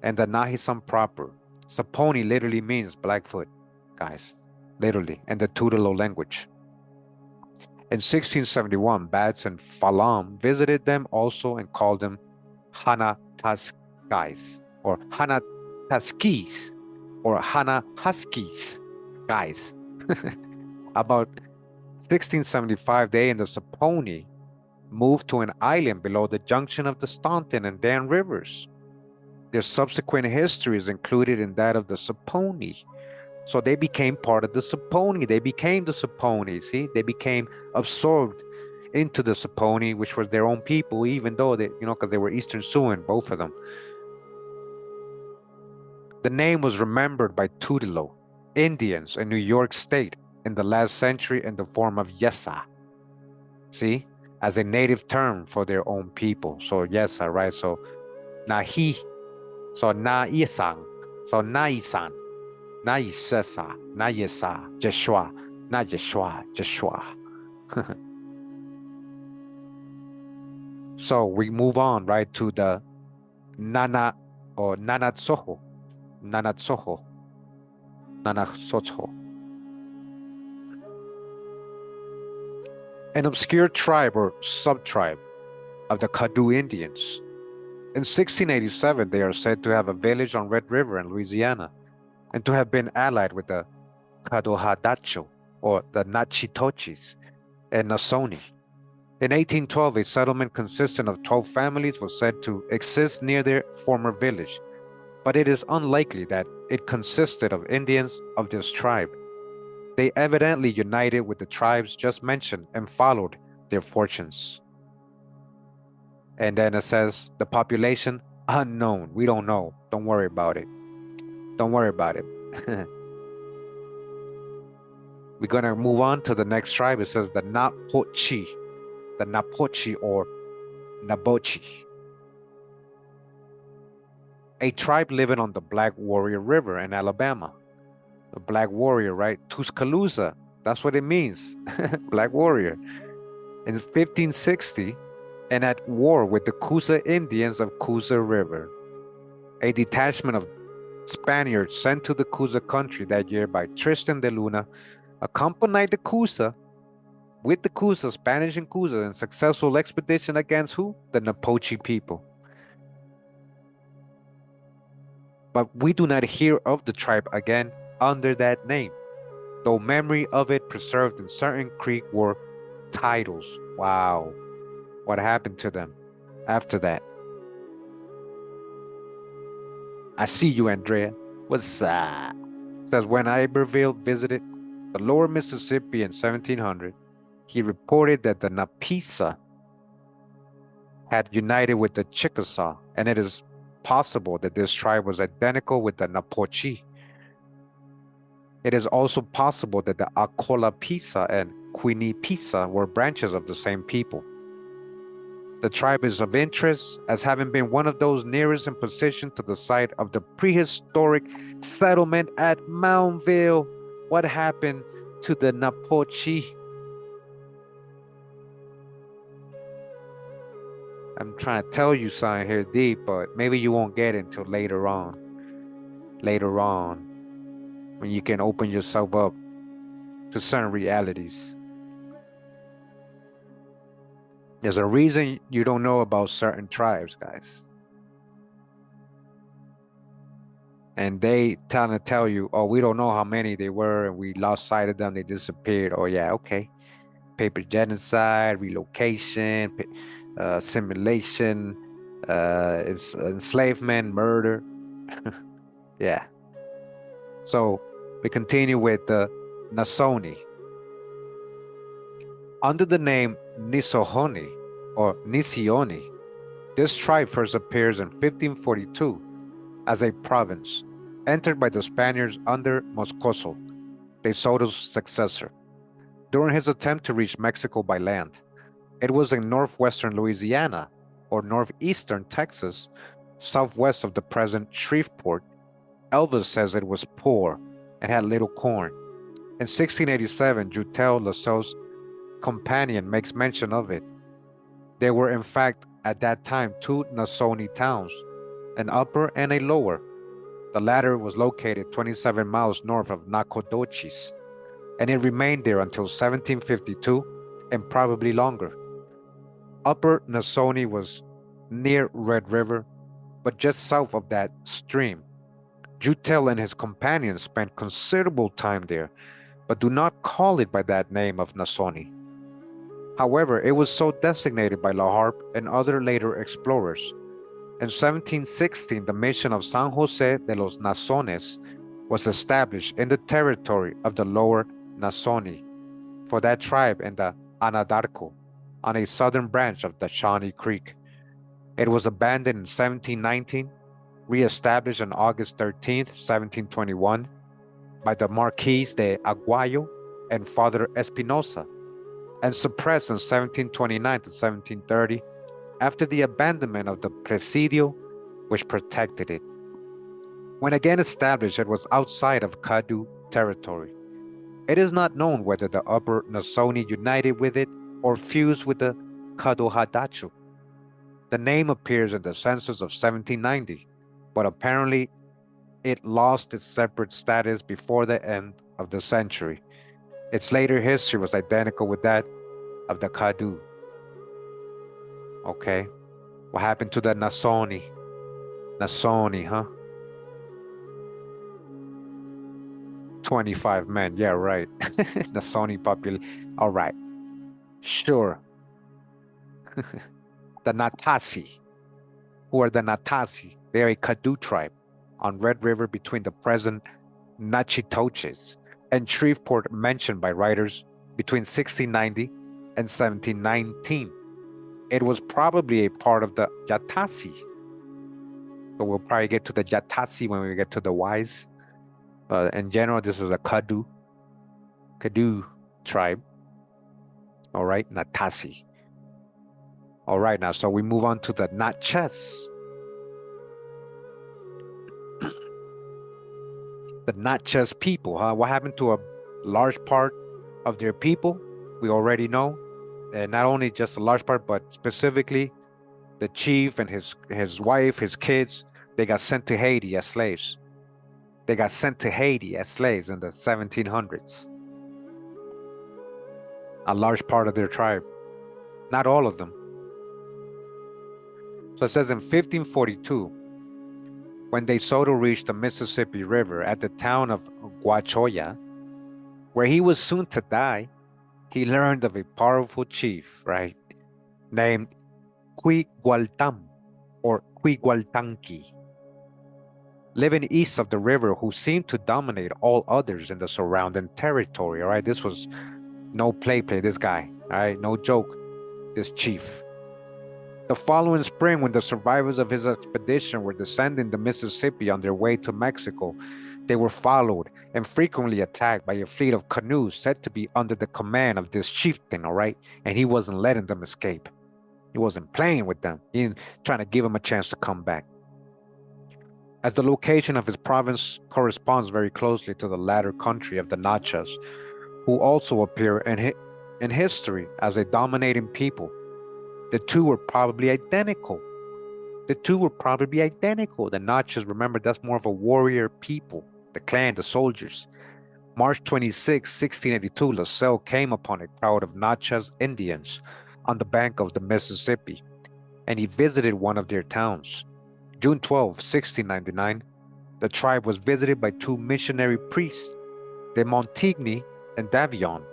And the Nahisan proper, Saponi literally means Blackfoot, guys, literally, in the Tutelo language. In 1671, Bats and Falam visited them also and called them Hanataskis, or Hanataskis, or Hanahuskies, guys. About 1675, they and the Saponi moved to an island below the junction of the Staunton and Dan rivers. Their subsequent history is included in that of the Saponi. So they became part of the Saponi. They became the Saponi, see? They became absorbed into the Saponi, which was their own people, even though they, because they were Eastern Siouan, both of them. The name was remembered by Tutelo Indians in New York State in the last century in the form of Yesa, see, as a native term for their own people. So Yesa, right? So Nahi, so Na-isang, so Na-isan, Na-isesa, Na-yesa, Jeshua, Na-jeshua, Jeshua. So we move on, right, to the Nana or Nanatsoho, Nanatsoho. An obscure tribe or sub-tribe of the Caddo Indians. In 1687, they are said to have a village on Red River in Louisiana and to have been allied with the Kadohadacho or the Natchitoches and Nasoni. In 1812, a settlement consisting of 12 families was said to exist near their former village, but it is unlikely that it consisted of Indians of this tribe. They evidently united with the tribes just mentioned and followed their fortunes. And then it says, the population, unknown. We don't know. Don't worry about it. Don't worry about it. We're going to move on to the next tribe. It says the Napochi. The Napochi or Nabochi. A tribe living on the Black Warrior River in Alabama. The Black Warrior, right? Tuscaloosa. That's what it means. Black Warrior. In 1560, and at war with the Coosa Indians of Coosa River. A detachment of Spaniards sent to the Coosa country that year by Tristan de Luna accompanied the Coosa with the Cusa, Spanish and Cusa, in successful expedition against who? The Napoche people. But we do not hear of the tribe again under that name, though memory of it preserved in certain Creek War titles. Wow. What happened to them after that? I see you, Andrea. What's up? Says when Iberville visited the lower Mississippi in 1700, he reported that the Napisa had united with the Chickasaw, and it is possible that this tribe was identical with the Napoche. It is also possible that the Acolapisa and Quinipissa were branches of the same people. The tribe is of interest as having been one of those nearest in position to the site of the prehistoric settlement at Mountville. What happened to the Napoche? I'm trying to tell you something here deep, but maybe you won't get it until later on. Later on, when you can open yourself up to certain realities. There's a reason you don't know about certain tribes, guys. And they trying to tell you, oh, we don't know how many they were and we lost sight of them, they disappeared. Oh yeah, okay. Paper genocide, relocation, assimilation, enslavement, murder. Yeah. So we continue with the Nasoni. Under the name Nisohoni or Nisioni, this tribe first appears in 1542 as a province, entered by the Spaniards under Moscoso, De Soto's successor, during his attempt to reach Mexico by land. It was in northwestern Louisiana or northeastern Texas, southwest of the present Shreveport. Elvis says it was poor and had little corn. In 1687, Jutel Lasso's companion makes mention of it. There were in fact at that time two Nasoni towns, an upper and a lower. The latter was located 27 miles north of Nacogdoches, and it remained there until 1752 and probably longer. Upper Nasoni was near Red River, but just south of that stream. Jutel and his companions spent considerable time there, but do not call it by that name of Nasoni. However, it was so designated by La Harpe and other later explorers. In 1716, the mission of San Jose de los Nasones was established in the territory of the lower Nasoni for that tribe in the Anadarko on a southern branch of the Shawnee Creek. It was abandoned in 1719, re-established on August 13th, 1721 by the Marquis de Aguayo and Father Espinosa, and suppressed in 1729 to 1730 after the abandonment of the Presidio, which protected it. When again established, it was outside of Caddo territory. It is not known whether the Upper Nasoni united with it or fused with the Kadohadacho. The name appears in the census of 1790, but apparently it lost its separate status before the end of the century. Its later history was identical with that of the Caddo. Okay, what happened to the Nasoni? Nasoni, huh? 25 men, yeah, right. Nasoni population, all right. Sure. The Natasi. Who are the Natasi? They are a Caddo tribe on Red River between the present Natchitoches and Shreveport, mentioned by writers between 1690 and 1719. It was probably a part of the Yatasi. But we'll probably get to the Yatasi when we get to the Wise. In general, this is a Caddo tribe. All right, Natasi. All right, now, so we move on to the Natchez. The Natchez people, huh? What happened to a large part of their people? We already know. And not only just a large part, but specifically the chief and his wife, his kids, they got sent to Haiti as slaves. They got sent to Haiti as slaves in the 1700s. a large part of their tribe. Not all of them. So it says in 1542, when De Soto reached the Mississippi River at the town of Guachoya, where he was soon to die, he learned of a powerful chief, right, named Quigualtam or Quigualtanqui, living east of the river, who seemed to dominate all others in the surrounding territory. All right, this was no play, this guy. All right, no joke, this chief. The following spring, when the survivors of his expedition were descending the Mississippi on their way to Mexico, they were followed and frequently attacked by a fleet of canoes said to be under the command of this chieftain, all right? And he wasn't letting them escape. He wasn't playing with them. He was trying to give them a chance to come back. As the location of his province corresponds very closely to the latter country of the Nachas, who also appear in history as a dominating people, the two were probably identical. The Nachas, remember, that's more of a warrior people, the clan, the soldiers. March 26, 1682, La Salle came upon a crowd of Nachas Indians on the bank of the Mississippi, and he visited one of their towns. June 12, 1699, the tribe was visited by two missionary priests, de Montigny and Davion,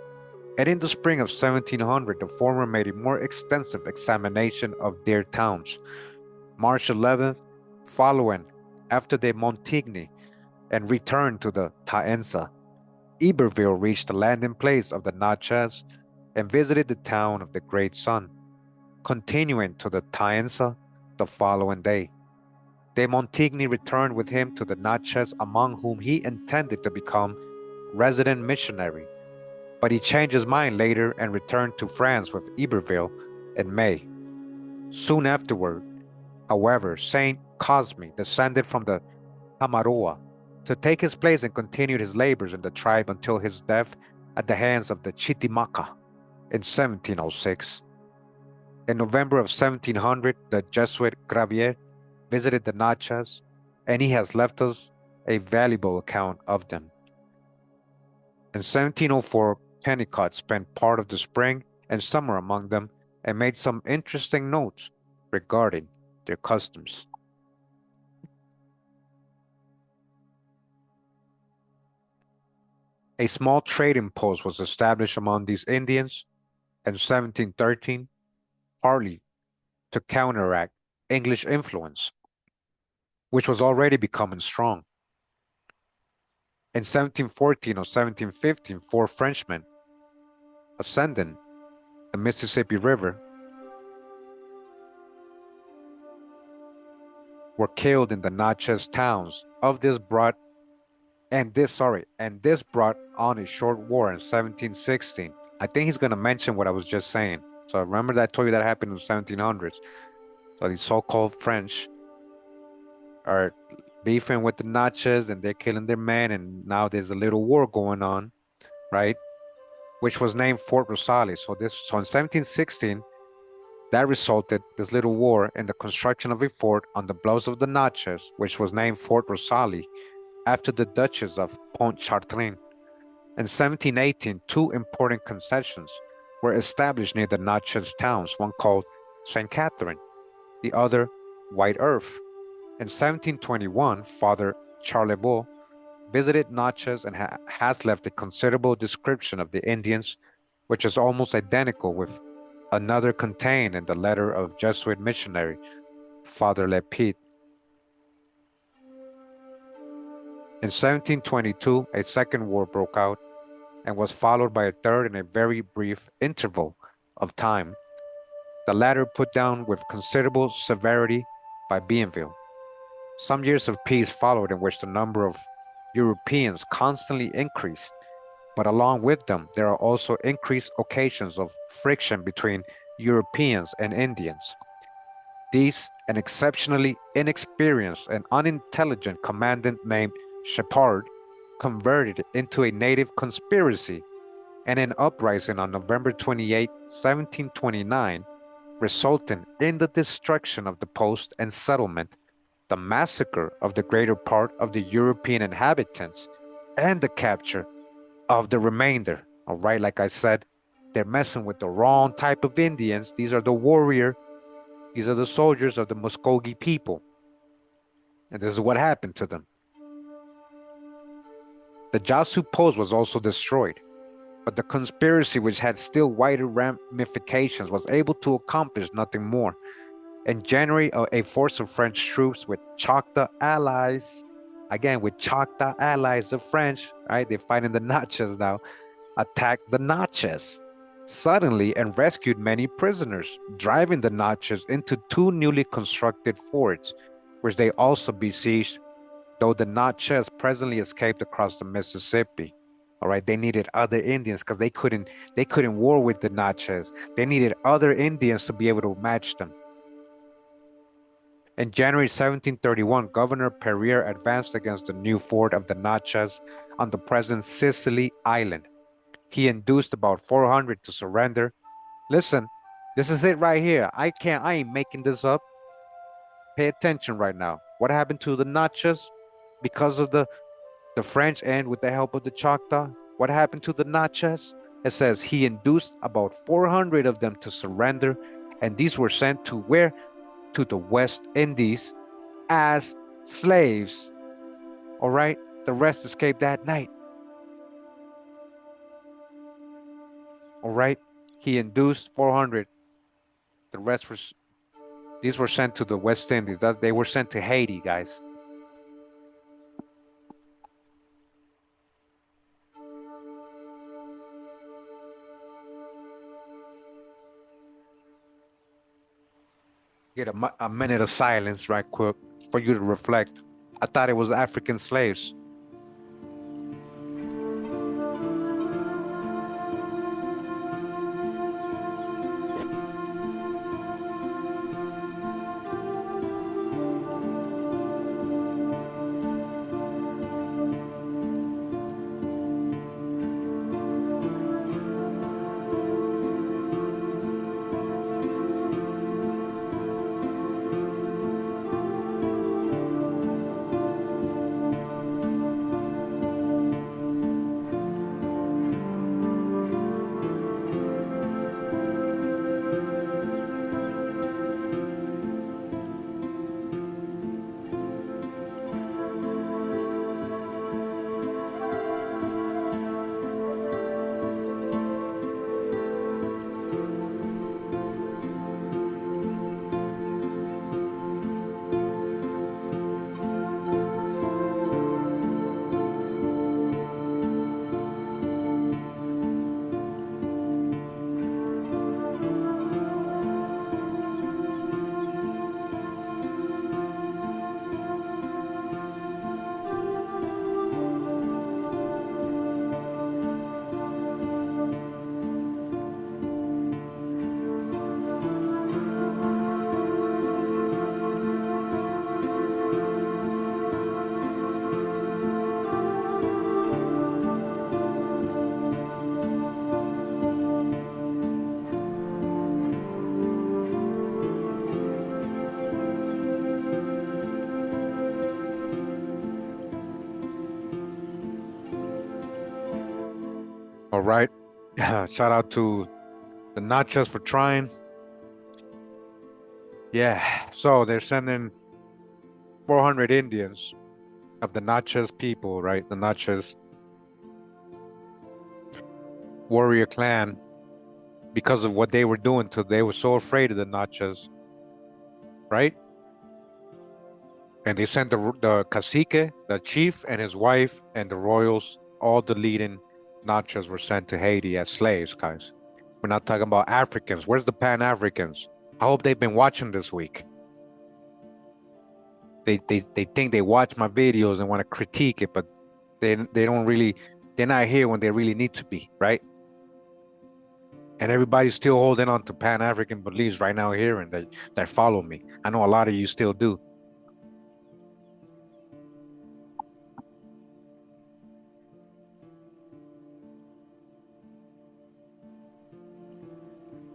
and in the spring of 1700, the former made a more extensive examination of their towns. March 11th, following after de Montigny and returned to the Taensa, Iberville reached the landing place of the Nachas and visited the town of the Great Sun, continuing to the Taensa the following day. De Montigny returned with him to the Nachas, among whom he intended to become resident missionary, but he changed his mind later and returned to France with Iberville in May. Soon afterward, however, Saint Cosme descended from the Tamaroa to take his place and continued his labors in the tribe until his death at the hands of the Chitimaca in 1706. In November of 1700, the Jesuit Gravier visited the Nachas, and he has left us a valuable account of them. In 1704, Kennicott spent part of the spring and summer among them and made some interesting notes regarding their customs. A small trading post was established among these Indians in 1713, partly to counteract English influence, which was already becoming strong. In 1714 or 1715, 4 Frenchmen ascending the Mississippi River were killed in the Natchez towns. This brought on a short war in 1716. I think he's going to mention what I was just saying. So remember that I told you that happened in the 1700s. So these so-called French are beefing with the Natchez and they're killing their men, and now there's a little war going on, right? Which was named Fort Rosales. So in 1716, that resulted, this little war, in the construction of a fort on the bluffs of the Natchez, which was named Fort Rosales after the Duchess of Pontchartrain. In 1718, 2 important concessions were established near the Natchez towns, one called St. Catherine, the other White Earth. In 1721, Father Charlevoix visited Natchez and has left a considerable description of the Indians, which is almost identical with another contained in the letter of Jesuit missionary Father Lepit. In 1722, a second war broke out and was followed by a third in a very brief interval of time, the latter put down with considerable severity by Bienville. Some years of peace followed in which the number of Europeans constantly increased, but along with them, there are also increased occasions of friction between Europeans and Indians. These, an exceptionally inexperienced and unintelligent commandant named Shepard, converted into a native conspiracy, and an uprising on November 28, 1729, resulting in the destruction of the post and settlement, the massacre of the greater part of the European inhabitants, and the capture of the remainder. All right, like I said, they're messing with the wrong type of Indians. These are the warrior, these are the soldiers of the Muskogee people. And this is what happened to them. The Jasu post was also destroyed, but the conspiracy, which had still wider ramifications, was able to accomplish nothing more. In January, a force of French troops with Choctaw allies, again with Choctaw allies, the French, right? They're fighting the Natchez now, attacked the Natchez suddenly and rescued many prisoners, driving the Natchez into two newly constructed forts, which they also besieged, though the Natchez presently escaped across the Mississippi. All right, they needed other Indians because they couldn't war with the Natchez. They needed other Indians to be able to match them. In January 1731, Governor Perrier advanced against the new fort of the Natchez on the present Sicily Island. He induced about 400 to surrender. Listen, this is it right here. I ain't making this up. Pay attention right now. What happened to the Natchez because of the French and with the help of the Choctaw? What happened to the Natchez? It says he induced about 400 of them to surrender, and these were sent to where? To the West Indies as slaves. All right, the rest escaped that night. All right, he induced 400. The rest these were sent to the West Indies. They were sent to Haiti, guys. Get a minute of silence right quick for you to reflect. I thought it was African slaves. All right. Shout out to the Natchez for trying. Yeah. So they're sending 400 Indians of the Natchez people, right? The Natchez warrior clan, because of what they were doing to, they were so afraid of the Natchez, right? And they sent the cacique, the chief, and his wife, and the royals, all the leading Natchez were sent to Haiti as slaves, guys. We're not talking about Africans. Where's the Pan-Africans? I hope they've been watching this week. They think they watch my videos and want to critique it, but they don't really, they're not here when they really need to be, right? And everybody's still holding on to Pan-African beliefs right now here, and that follow me. I know a lot of you still do.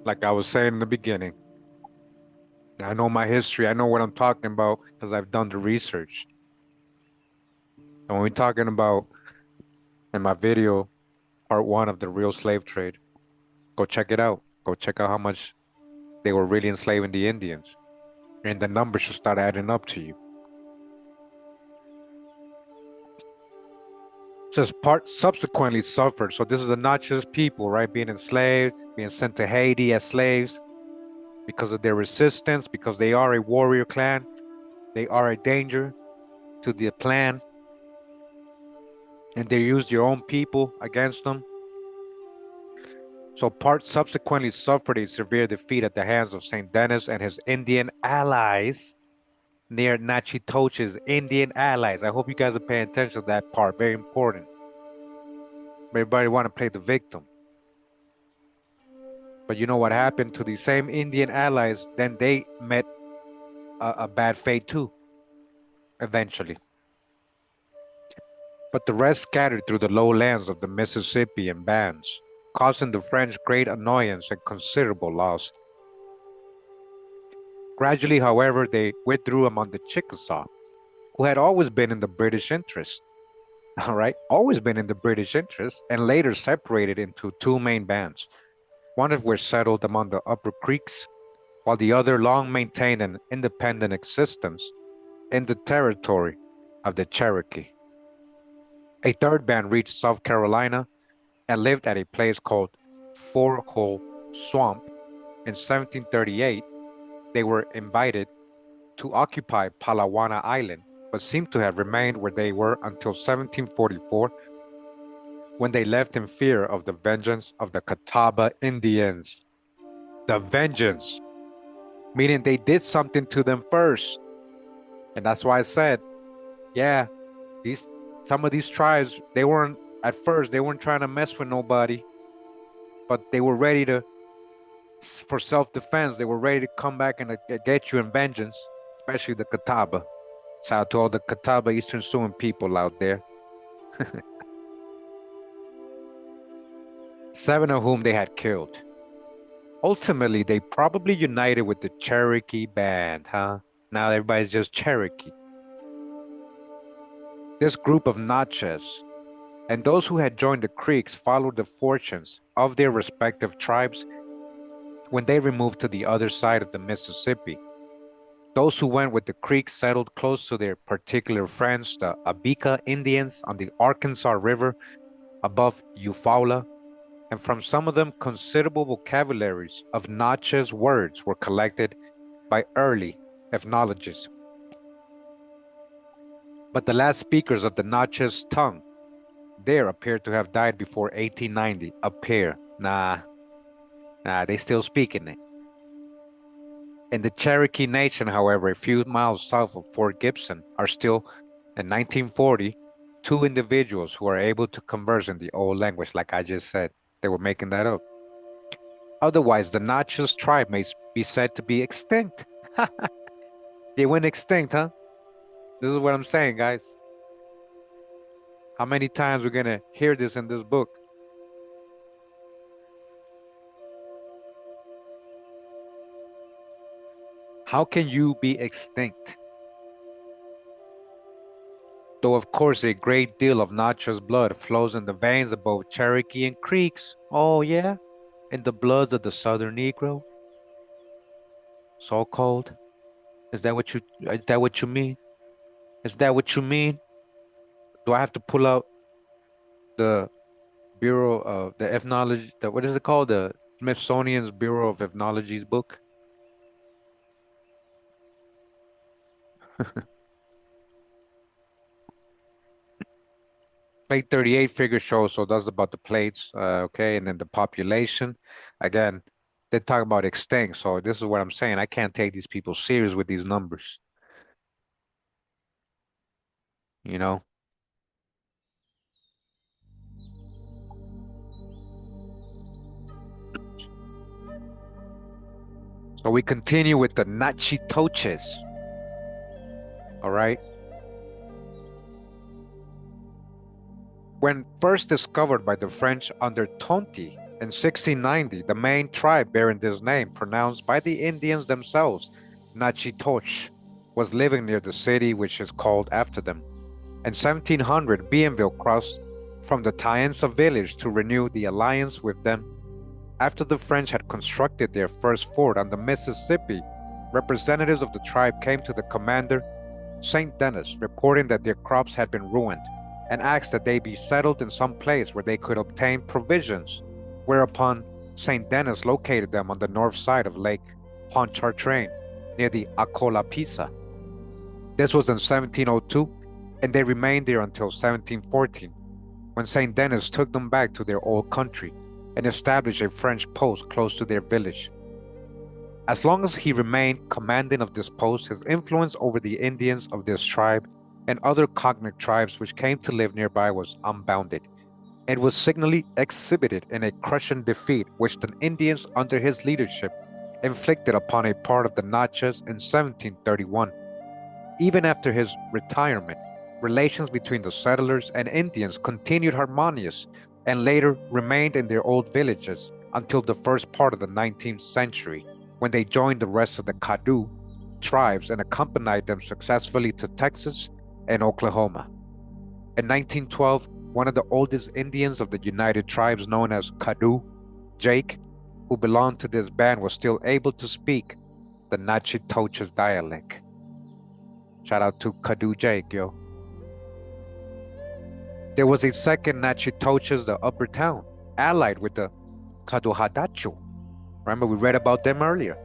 Like I was saying in the beginning, I know my history. I know what I'm talking about because I've done the research. And when we're talking about in my video, part 1 of the real slave trade, Go check it out. Go check out how much they were really enslaving the Indians. And the numbers should start adding up to you. Says part subsequently suffered. So this is the Natchez people, right? Being enslaved, being sent to Haiti as slaves because of their resistance, because they are a warrior clan. They are a danger to the plan. And they used your own people against them. So part subsequently suffered a severe defeat at the hands of St. Denis and his Indian allies near Natchitoches, Indian allies. I hope you guys are paying attention to that part. Very important. Everybody want to play the victim. But you know what happened to these same Indian allies? Then they met a bad fate too, eventually. But the rest scattered through the lowlands of the Mississippi in bands, causing the French great annoyance and considerable loss. Gradually, however, they withdrew among the Chickasaw, who had always been in the British interest. All right, always been in the British interest, and later separated into two main bands. One of which settled among the Upper Creeks, while the other long maintained an independent existence in the territory of the Cherokee. A third band reached South Carolina and lived at a place called Four Hole Swamp. In 1738, they were invited to occupy Palawana Island, but seem to have remained where they were until 1744, when they left in fear of the vengeance of the Catawba Indians. The vengeance, meaning they did something to them first. And that's why I said, yeah, some of these tribes, they weren't trying to mess with nobody, but they were ready for self-defense. They were ready to come back and get you in vengeance, especially the Catawba. Shout out to all the Catawba Eastern Sioux people out there. 7 of whom they had killed. Ultimately, they probably united with the Cherokee band, huh? Now everybody's just Cherokee. This group of Natchez and those who had joined the Creeks followed the fortunes of their respective tribes when they removed to the other side of the Mississippi. Those who went with the Creeks settled close to their particular friends, the Abika Indians on the Arkansas River above Eufaula, and from some of them considerable vocabularies of Natchez words were collected by early ethnologists. But the last speakers of the Natchez tongue there appear to have died before 1890. Nah, they still speaking it. In the Cherokee Nation, however, a few miles south of Fort Gibson are still, in 1940, 2 individuals who are able to converse in the old language, like I just said. They were making that up. Otherwise, the Natchez tribe may be said to be extinct. They went extinct, huh? This is what I'm saying, guys. How many times we're gonna hear this in this book? How can you be extinct? Though, of course, a great deal of Natchez blood flows in the veins of both Cherokee and Creeks. Oh, yeah? In the bloods of the Southern Negro? So-called? Is that what you mean? Is that what you mean? Do I have to pull out the Bureau of the Ethnology, what is it called? The Smithsonian's Bureau of Ethnology's book? Plate 38 figure shows, so that's about the plates, okay, and then the population. Again, they talk about extinct, so this is what I'm saying. I can't take these people serious with these numbers. You know? So we continue with the Natchitoches. All right? When first discovered by the French under Tonti in 1690, the main tribe bearing this name, pronounced by the Indians themselves, Natchitoches, was living near the city which is called after them. In 1700, Bienville crossed from the Taensa village to renew the alliance with them. After the French had constructed their first fort on the Mississippi, representatives of the tribe came to the commander, St. Denis, reporting that their crops had been ruined, and asked that they be settled in some place where they could obtain provisions, whereupon St. Denis located them on the north side of Lake Pontchartrain, near the Acolapisa. This was in 1702, and they remained there until 1714, when St. Denis took them back to their old country and established a French post close to their village. As long as he remained commanding of this post, his influence over the Indians of this tribe and other cognate tribes which came to live nearby was unbounded, and was signally exhibited in a crushing defeat which the Indians under his leadership inflicted upon a part of the Natchez in 1731. Even after his retirement, relations between the settlers and Indians continued harmonious and later remained in their old villages until the first part of the 19th century, when they joined the rest of the Caddo tribes and accompanied them successfully to Texas and Oklahoma. In 1912, one of the oldest Indians of the United Tribes, known as Caddo, Jake, who belonged to this band, was still able to speak the Natchitoches dialect. Shout out to Caddo Jake, yo. There was a second Natchitoches, the upper town, allied with the Kadohadacho. Remember, we read about them earlier.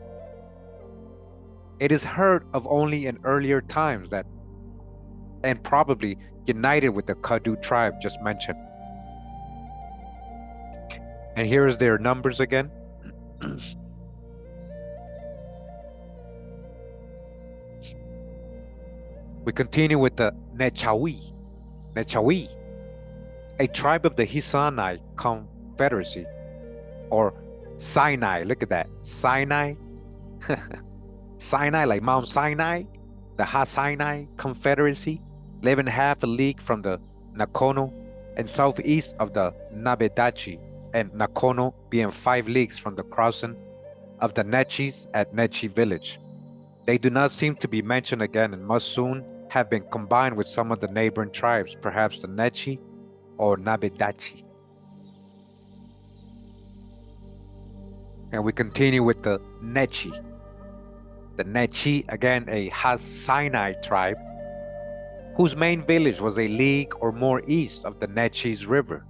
It is heard of only in earlier times that, and probably united with the Caddo tribe just mentioned. And here's their numbers again. We continue with the Nechawi, a tribe of the Hisanai Confederacy, or Sinai. Look at that, Sinai. Sinai, like Mount Sinai, the Ha-Sinai Confederacy, living half a league from the Nakono and southeast of the Nabedache, and Nakono being 5 leagues from the crossing of the Nechis at Nechi village. They do not seem to be mentioned again and must soon have been combined with some of the neighboring tribes, perhaps the Nechi or Nabedache. And we continue with the Nechi. The Nechi, again a Ha-Sinai tribe, whose main village was a league or more east of the Nechis River,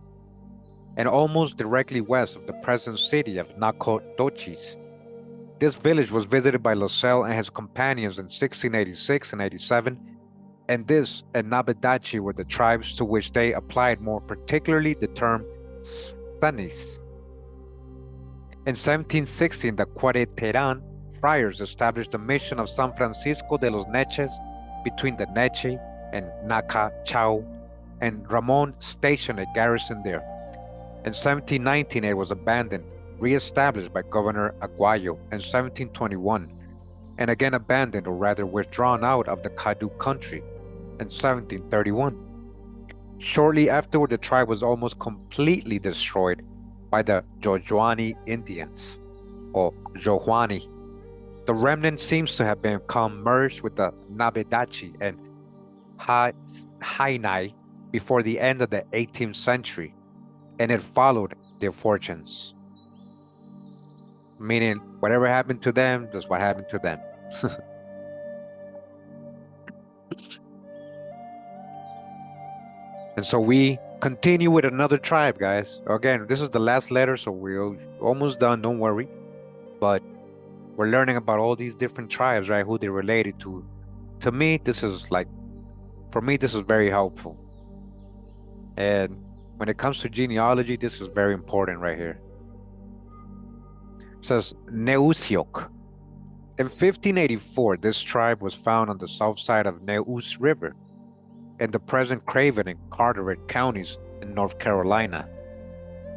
and almost directly west of the present city of Nacogdoches. This village was visited by La Salle and his companions in 1686 and 87, and this and Nabedache were the tribes to which they applied more particularly the term Spanish. In 1716, the Cuareteran friars established the mission of San Francisco de los Neches between the Neche and Nacachao, and Ramon stationed a garrison there. In 1719, it was abandoned, re-established by Governor Aguayo in 1721, and again abandoned, or rather withdrawn out of the Caddo country in 1731. Shortly afterward, the tribe was almost completely destroyed by the Jojoani Indians, or Jojoani. The remnant seems to have become merged with the Nabedache and Hainai before the end of the 18th century, and it followed their fortunes. Meaning, whatever happened to them, that's what happened to them. And so we continue with another tribe, guys. Again, this is the last letter, so we're almost done, don't worry. But we're learning about all these different tribes, right? Who they're related to. To me, this is like, for me, this is very helpful. And when it comes to genealogy, this is very important right here. It says Neusiok. In 1584, this tribe was found on the south side of Neuse River in the present Craven and Carteret counties in North Carolina.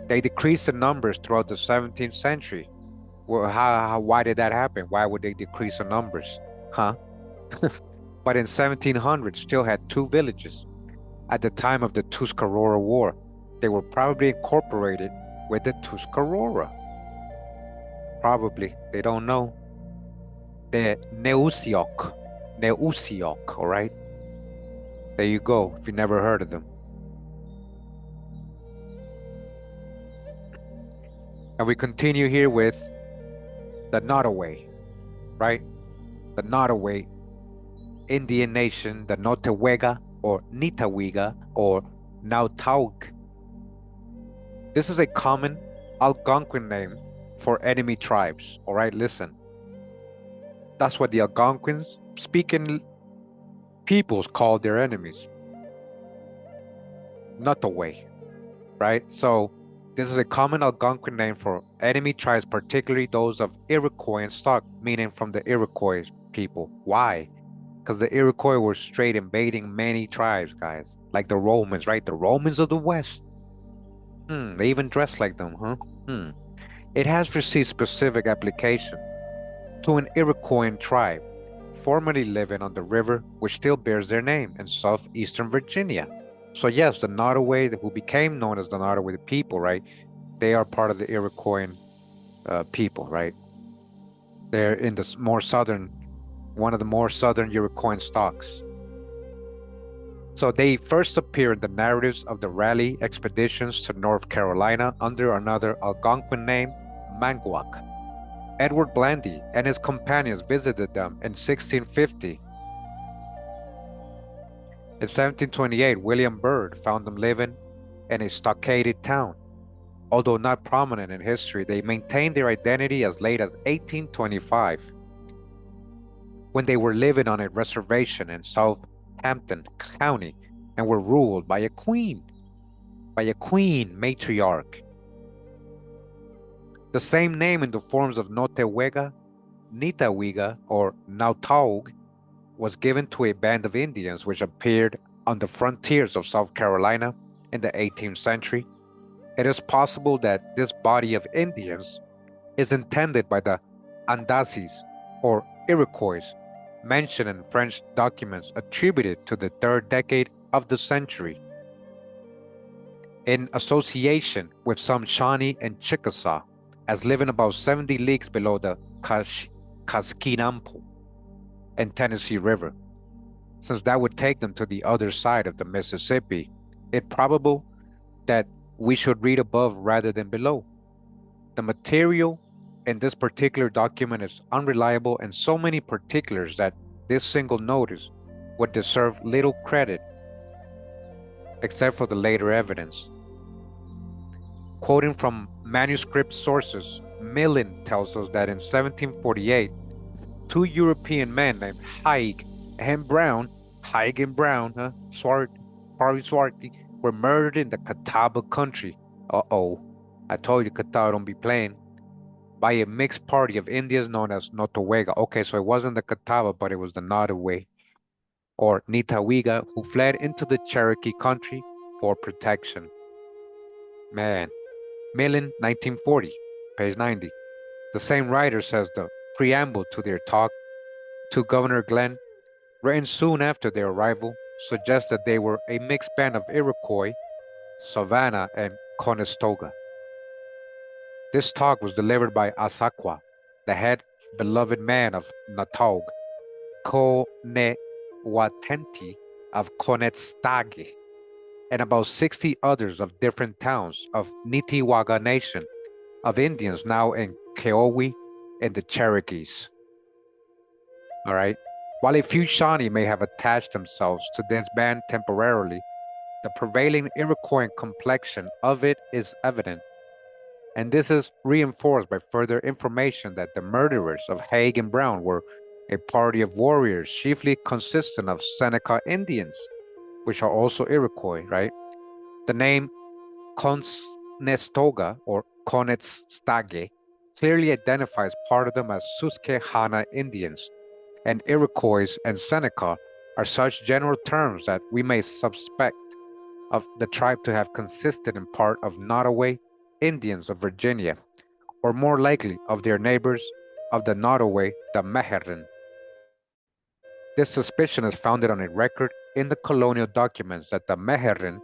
They decreased in numbers throughout the 17th century. Well, why did that happen? Why would they decrease in numbers? Huh? But in 1700, still had 2 villages. At the time of the Tuscarora War, they were probably incorporated with the Tuscarora. Probably, they don't know. The Neusiok, all right? There you go, if you never heard of them. And we continue here with the Nottoway, right? The Nottoway Indian nation, the Nottowega or Nitawiga or Nautaug. This is a common Algonquin name for enemy tribes. All right, listen. That's what the Algonquins speaking peoples called their enemies. Nottoway, right? So this is a common Algonquin name for enemy tribes, particularly those of Iroquois stock, meaning from the Iroquois people. Why? Because the Iroquois were straight invading many tribes, guys, like the Romans, right? The Romans of the West. They even dress like them, huh? It has received specific application to an Iroquois tribe formerly living on the river which still bears their name in southeastern Virginia. So yes, the Nottoway, who became known as the Nottoway people, right? They are part of the Iroquois people, right? They're in the more southern, one of the more southern Iroquois stocks. So they first appear in the narratives of the Raleigh expeditions to North Carolina under another Algonquin name, Manahoac. Edward Blandy and his companions visited them in 1650. In 1728, William Byrd found them living in a stockaded town. Although not prominent in history, they maintained their identity as late as 1825, when they were living on a reservation in Southampton County and were ruled by a queen matriarch. The same name in the forms of Nottowega, Nitawiga, or Nautaug was given to a band of Indians which appeared on the frontiers of South Carolina in the 18th century. It is possible that this body of Indians is intended by the Andazis or Iroquois mentioned in French documents attributed to the third decade of the century, in association with some Shawnee and Chickasaw, as living about 70 leagues below the Kaskinampo and Tennessee River. Since that would take them to the other side of the Mississippi, it's probable that we should read above rather than below. The material in this particular document is unreliable in so many particulars that this single notice would deserve little credit, except for the later evidence. Quoting from manuscript sources, Millen tells us that in 1748, two European men named Haig and Brown, Swarty, were murdered in the Catawba country. I told you Catawba don't be playing. By a mixed party of Indians known as Nottowega. Okay, so it wasn't the Catawba, but it was the Nottoway or Nitawiga who fled into the Cherokee country for protection. Man, Millen, 1940, page 90. The same writer says the preamble to their talk to Governor Glenn, written soon after their arrival, suggests that they were a mixed band of Iroquois, Savannah, and Conestoga. This talk was delivered by Asaqua, the head beloved man of Nautaug, Konewatenti of Conetstage, and about 60 others of different towns of Nitiwaga Nation of Indians now in Keyauwee and the Cherokees. All right. While a few Shawnee may have attached themselves to this band temporarily, the prevailing Iroquois complexion of it is evident. And this is reinforced by further information that the murderers of Haig and Brown were a party of warriors chiefly consisting of Seneca Indians, which are also Iroquois, right? The name Conestoga or Conetstage clearly identifies part of them as Susquehanna Indians, and Iroquois and Seneca are such general terms that we may suspect of the tribe to have consisted in part of Nottoway Indians of Virginia, or more likely of their neighbors of the Nottoway, the Meherrin. This suspicion is founded on a record in the colonial documents that the Meherrin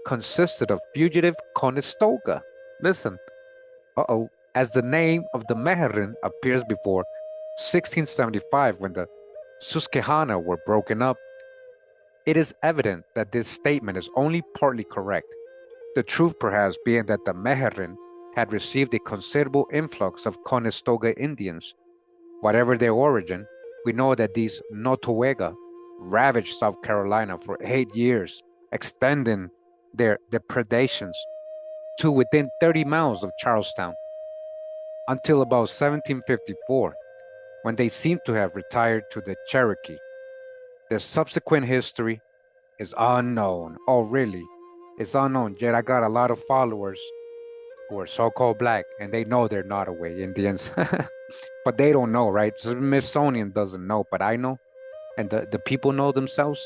consisted of fugitive Conestoga. Listen, as the name of the Meherrin appears before 1675 when the Susquehanna were broken up. It is evident that this statement is only partly correct, the truth perhaps being that the Meherrin had received a considerable influx of Conestoga Indians. Whatever their origin, we know that these Nottoway ravaged South Carolina for 8 years, extending their depredations to within 30 miles of Charlestown, until about 1754, when they seem to have retired to the Cherokee. Their subsequent history is unknown. Oh, really? It's unknown. Yet I got a lot of followers who are so-called black, and they know they're Nottoway Indians. But they don't know, right? So Smithsonian doesn't know, but I know. And the people know themselves.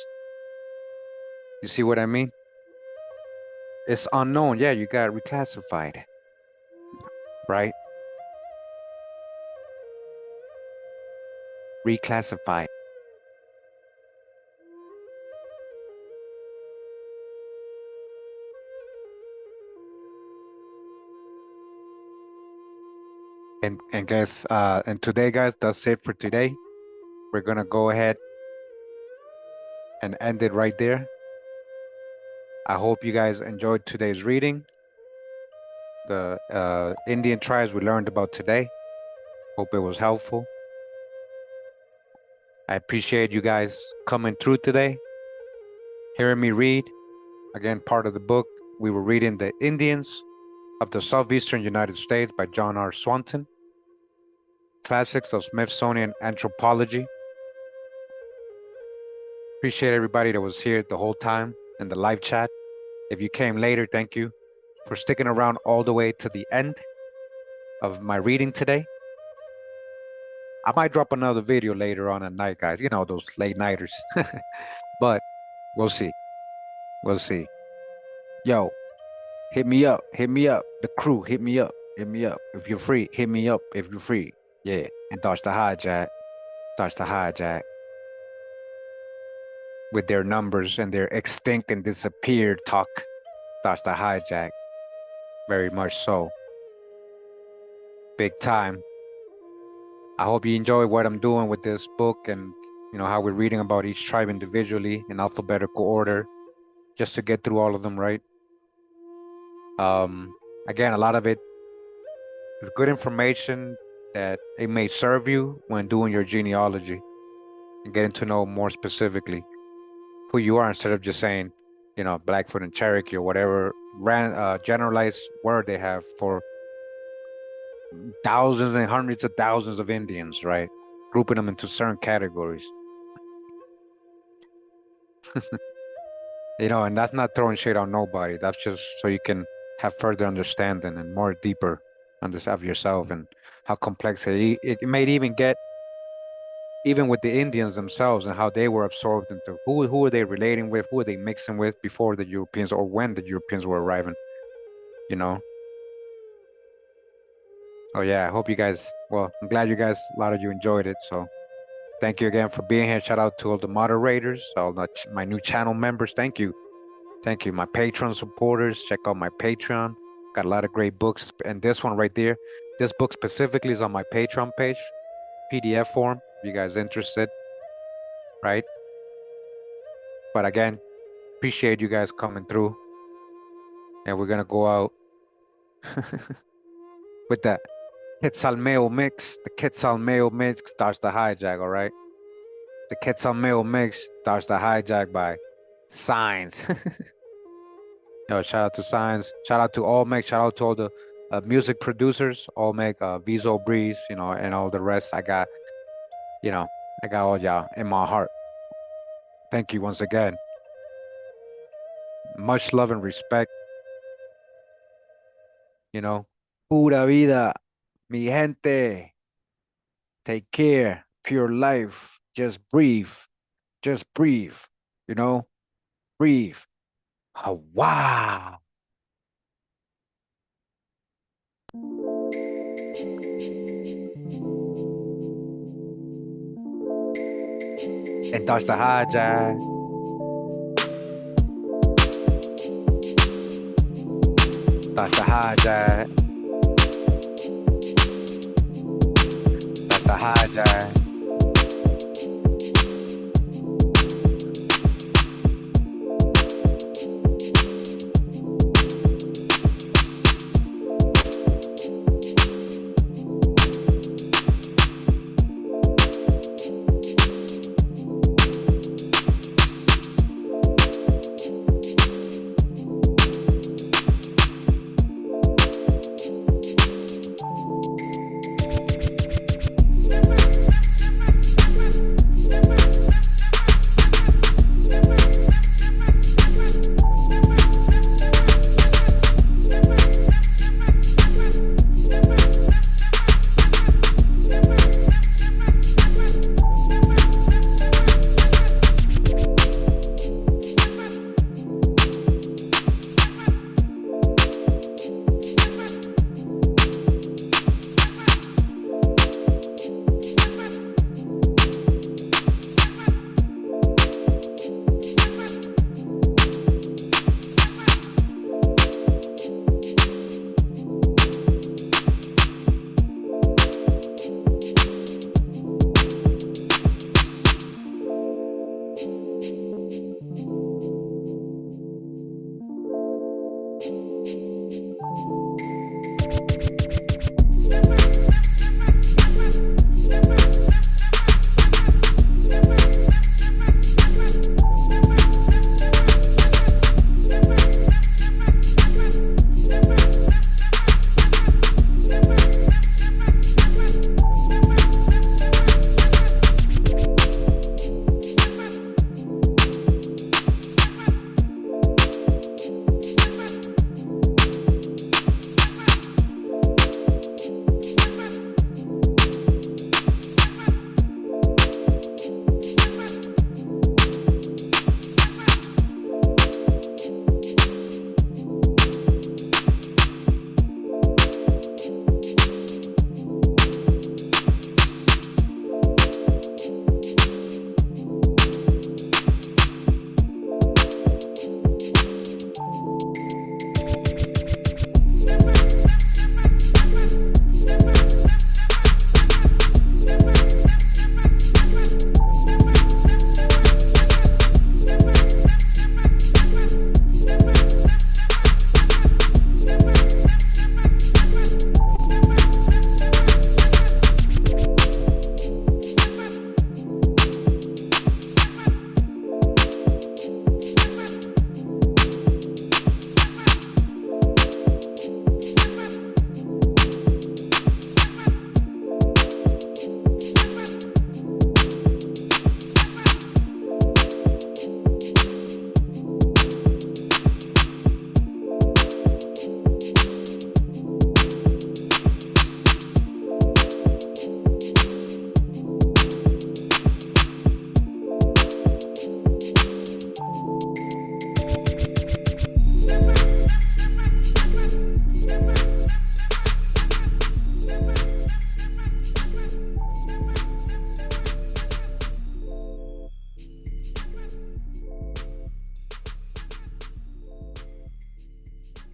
You see what I mean? It's unknown. Yeah, you got reclassified, right? Reclassified. And guys, and today, guys, that's it for today. We're gonna go ahead and end it right there. I hope you guys enjoyed today's reading. The Indian tribes we learned about today. Hope it was helpful. I appreciate you guys coming through today, hearing me read. Again, part of the book, we were reading The Indians of the Southeastern United States by John R. Swanton. Classics of Smithsonian Anthropology. Appreciate everybody that was here the whole time in the live chat. If you came later, thank you for sticking around all the way to the end of my reading today. I might drop another video later on at night, guys. You know, those late nighters. But we'll see. We'll see. Yo, hit me up. Hit me up. The crew, hit me up. Hit me up. If you're free, hit me up if you're free. Yeah. And Dodge the Hijack. Dodge the Hijack. With their numbers and their extinct and disappeared talk. Dodge the Hijack. Very much so. Big time. I hope you enjoy what I'm doing with this book and, you know, how we're reading about each tribe individually in alphabetical order, just to get through all of them, right? Again, a lot of it is good information that it may serve you when doing your genealogy and getting to know more specifically who you are, instead of just saying, you know, Blackfoot and Cherokee or whatever generalized word they have for thousands and hundreds of thousands of Indians, right? Grouping them into certain categories. You know, and that's not throwing shade on nobody. That's just so you can have further understanding and more deeper understanding of yourself and how complex it may even get, even with the Indians themselves and how they were absorbed into who are they relating with, who are they mixing with before the Europeans or when the Europeans were arriving, you know? Oh yeah, I hope you guys, well, I'm glad you guys, a lot of you enjoyed it. So thank you again for being here. Shout out to all the moderators, all my new channel members. Thank you. Thank you. My Patreon supporters, check out my Patreon. Got a lot of great books. And this one right there, this book specifically is on my Patreon page, PDF form, if you guys interested, right? But again, appreciate you guys coming through. And we're going to go out with that. Quetzalmeo mix. The Quetzalmeo mix starts the hijack, all right? The Quetzalmeo mix starts the hijack by Signs. Yo, shout out to Signs. Shout out to Olmec. Shout out to all the music producers. Olmec, Viso Breeze, you know, and all the rest. I got all y'all in my heart. Thank you once again. Much love and respect. You know, pura vida. Mi gente, take care, pure life, just breathe, you know, breathe. Oh, wow. And touch the hijack. Touch the hijack. The hijack.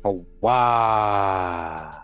Oh, wow.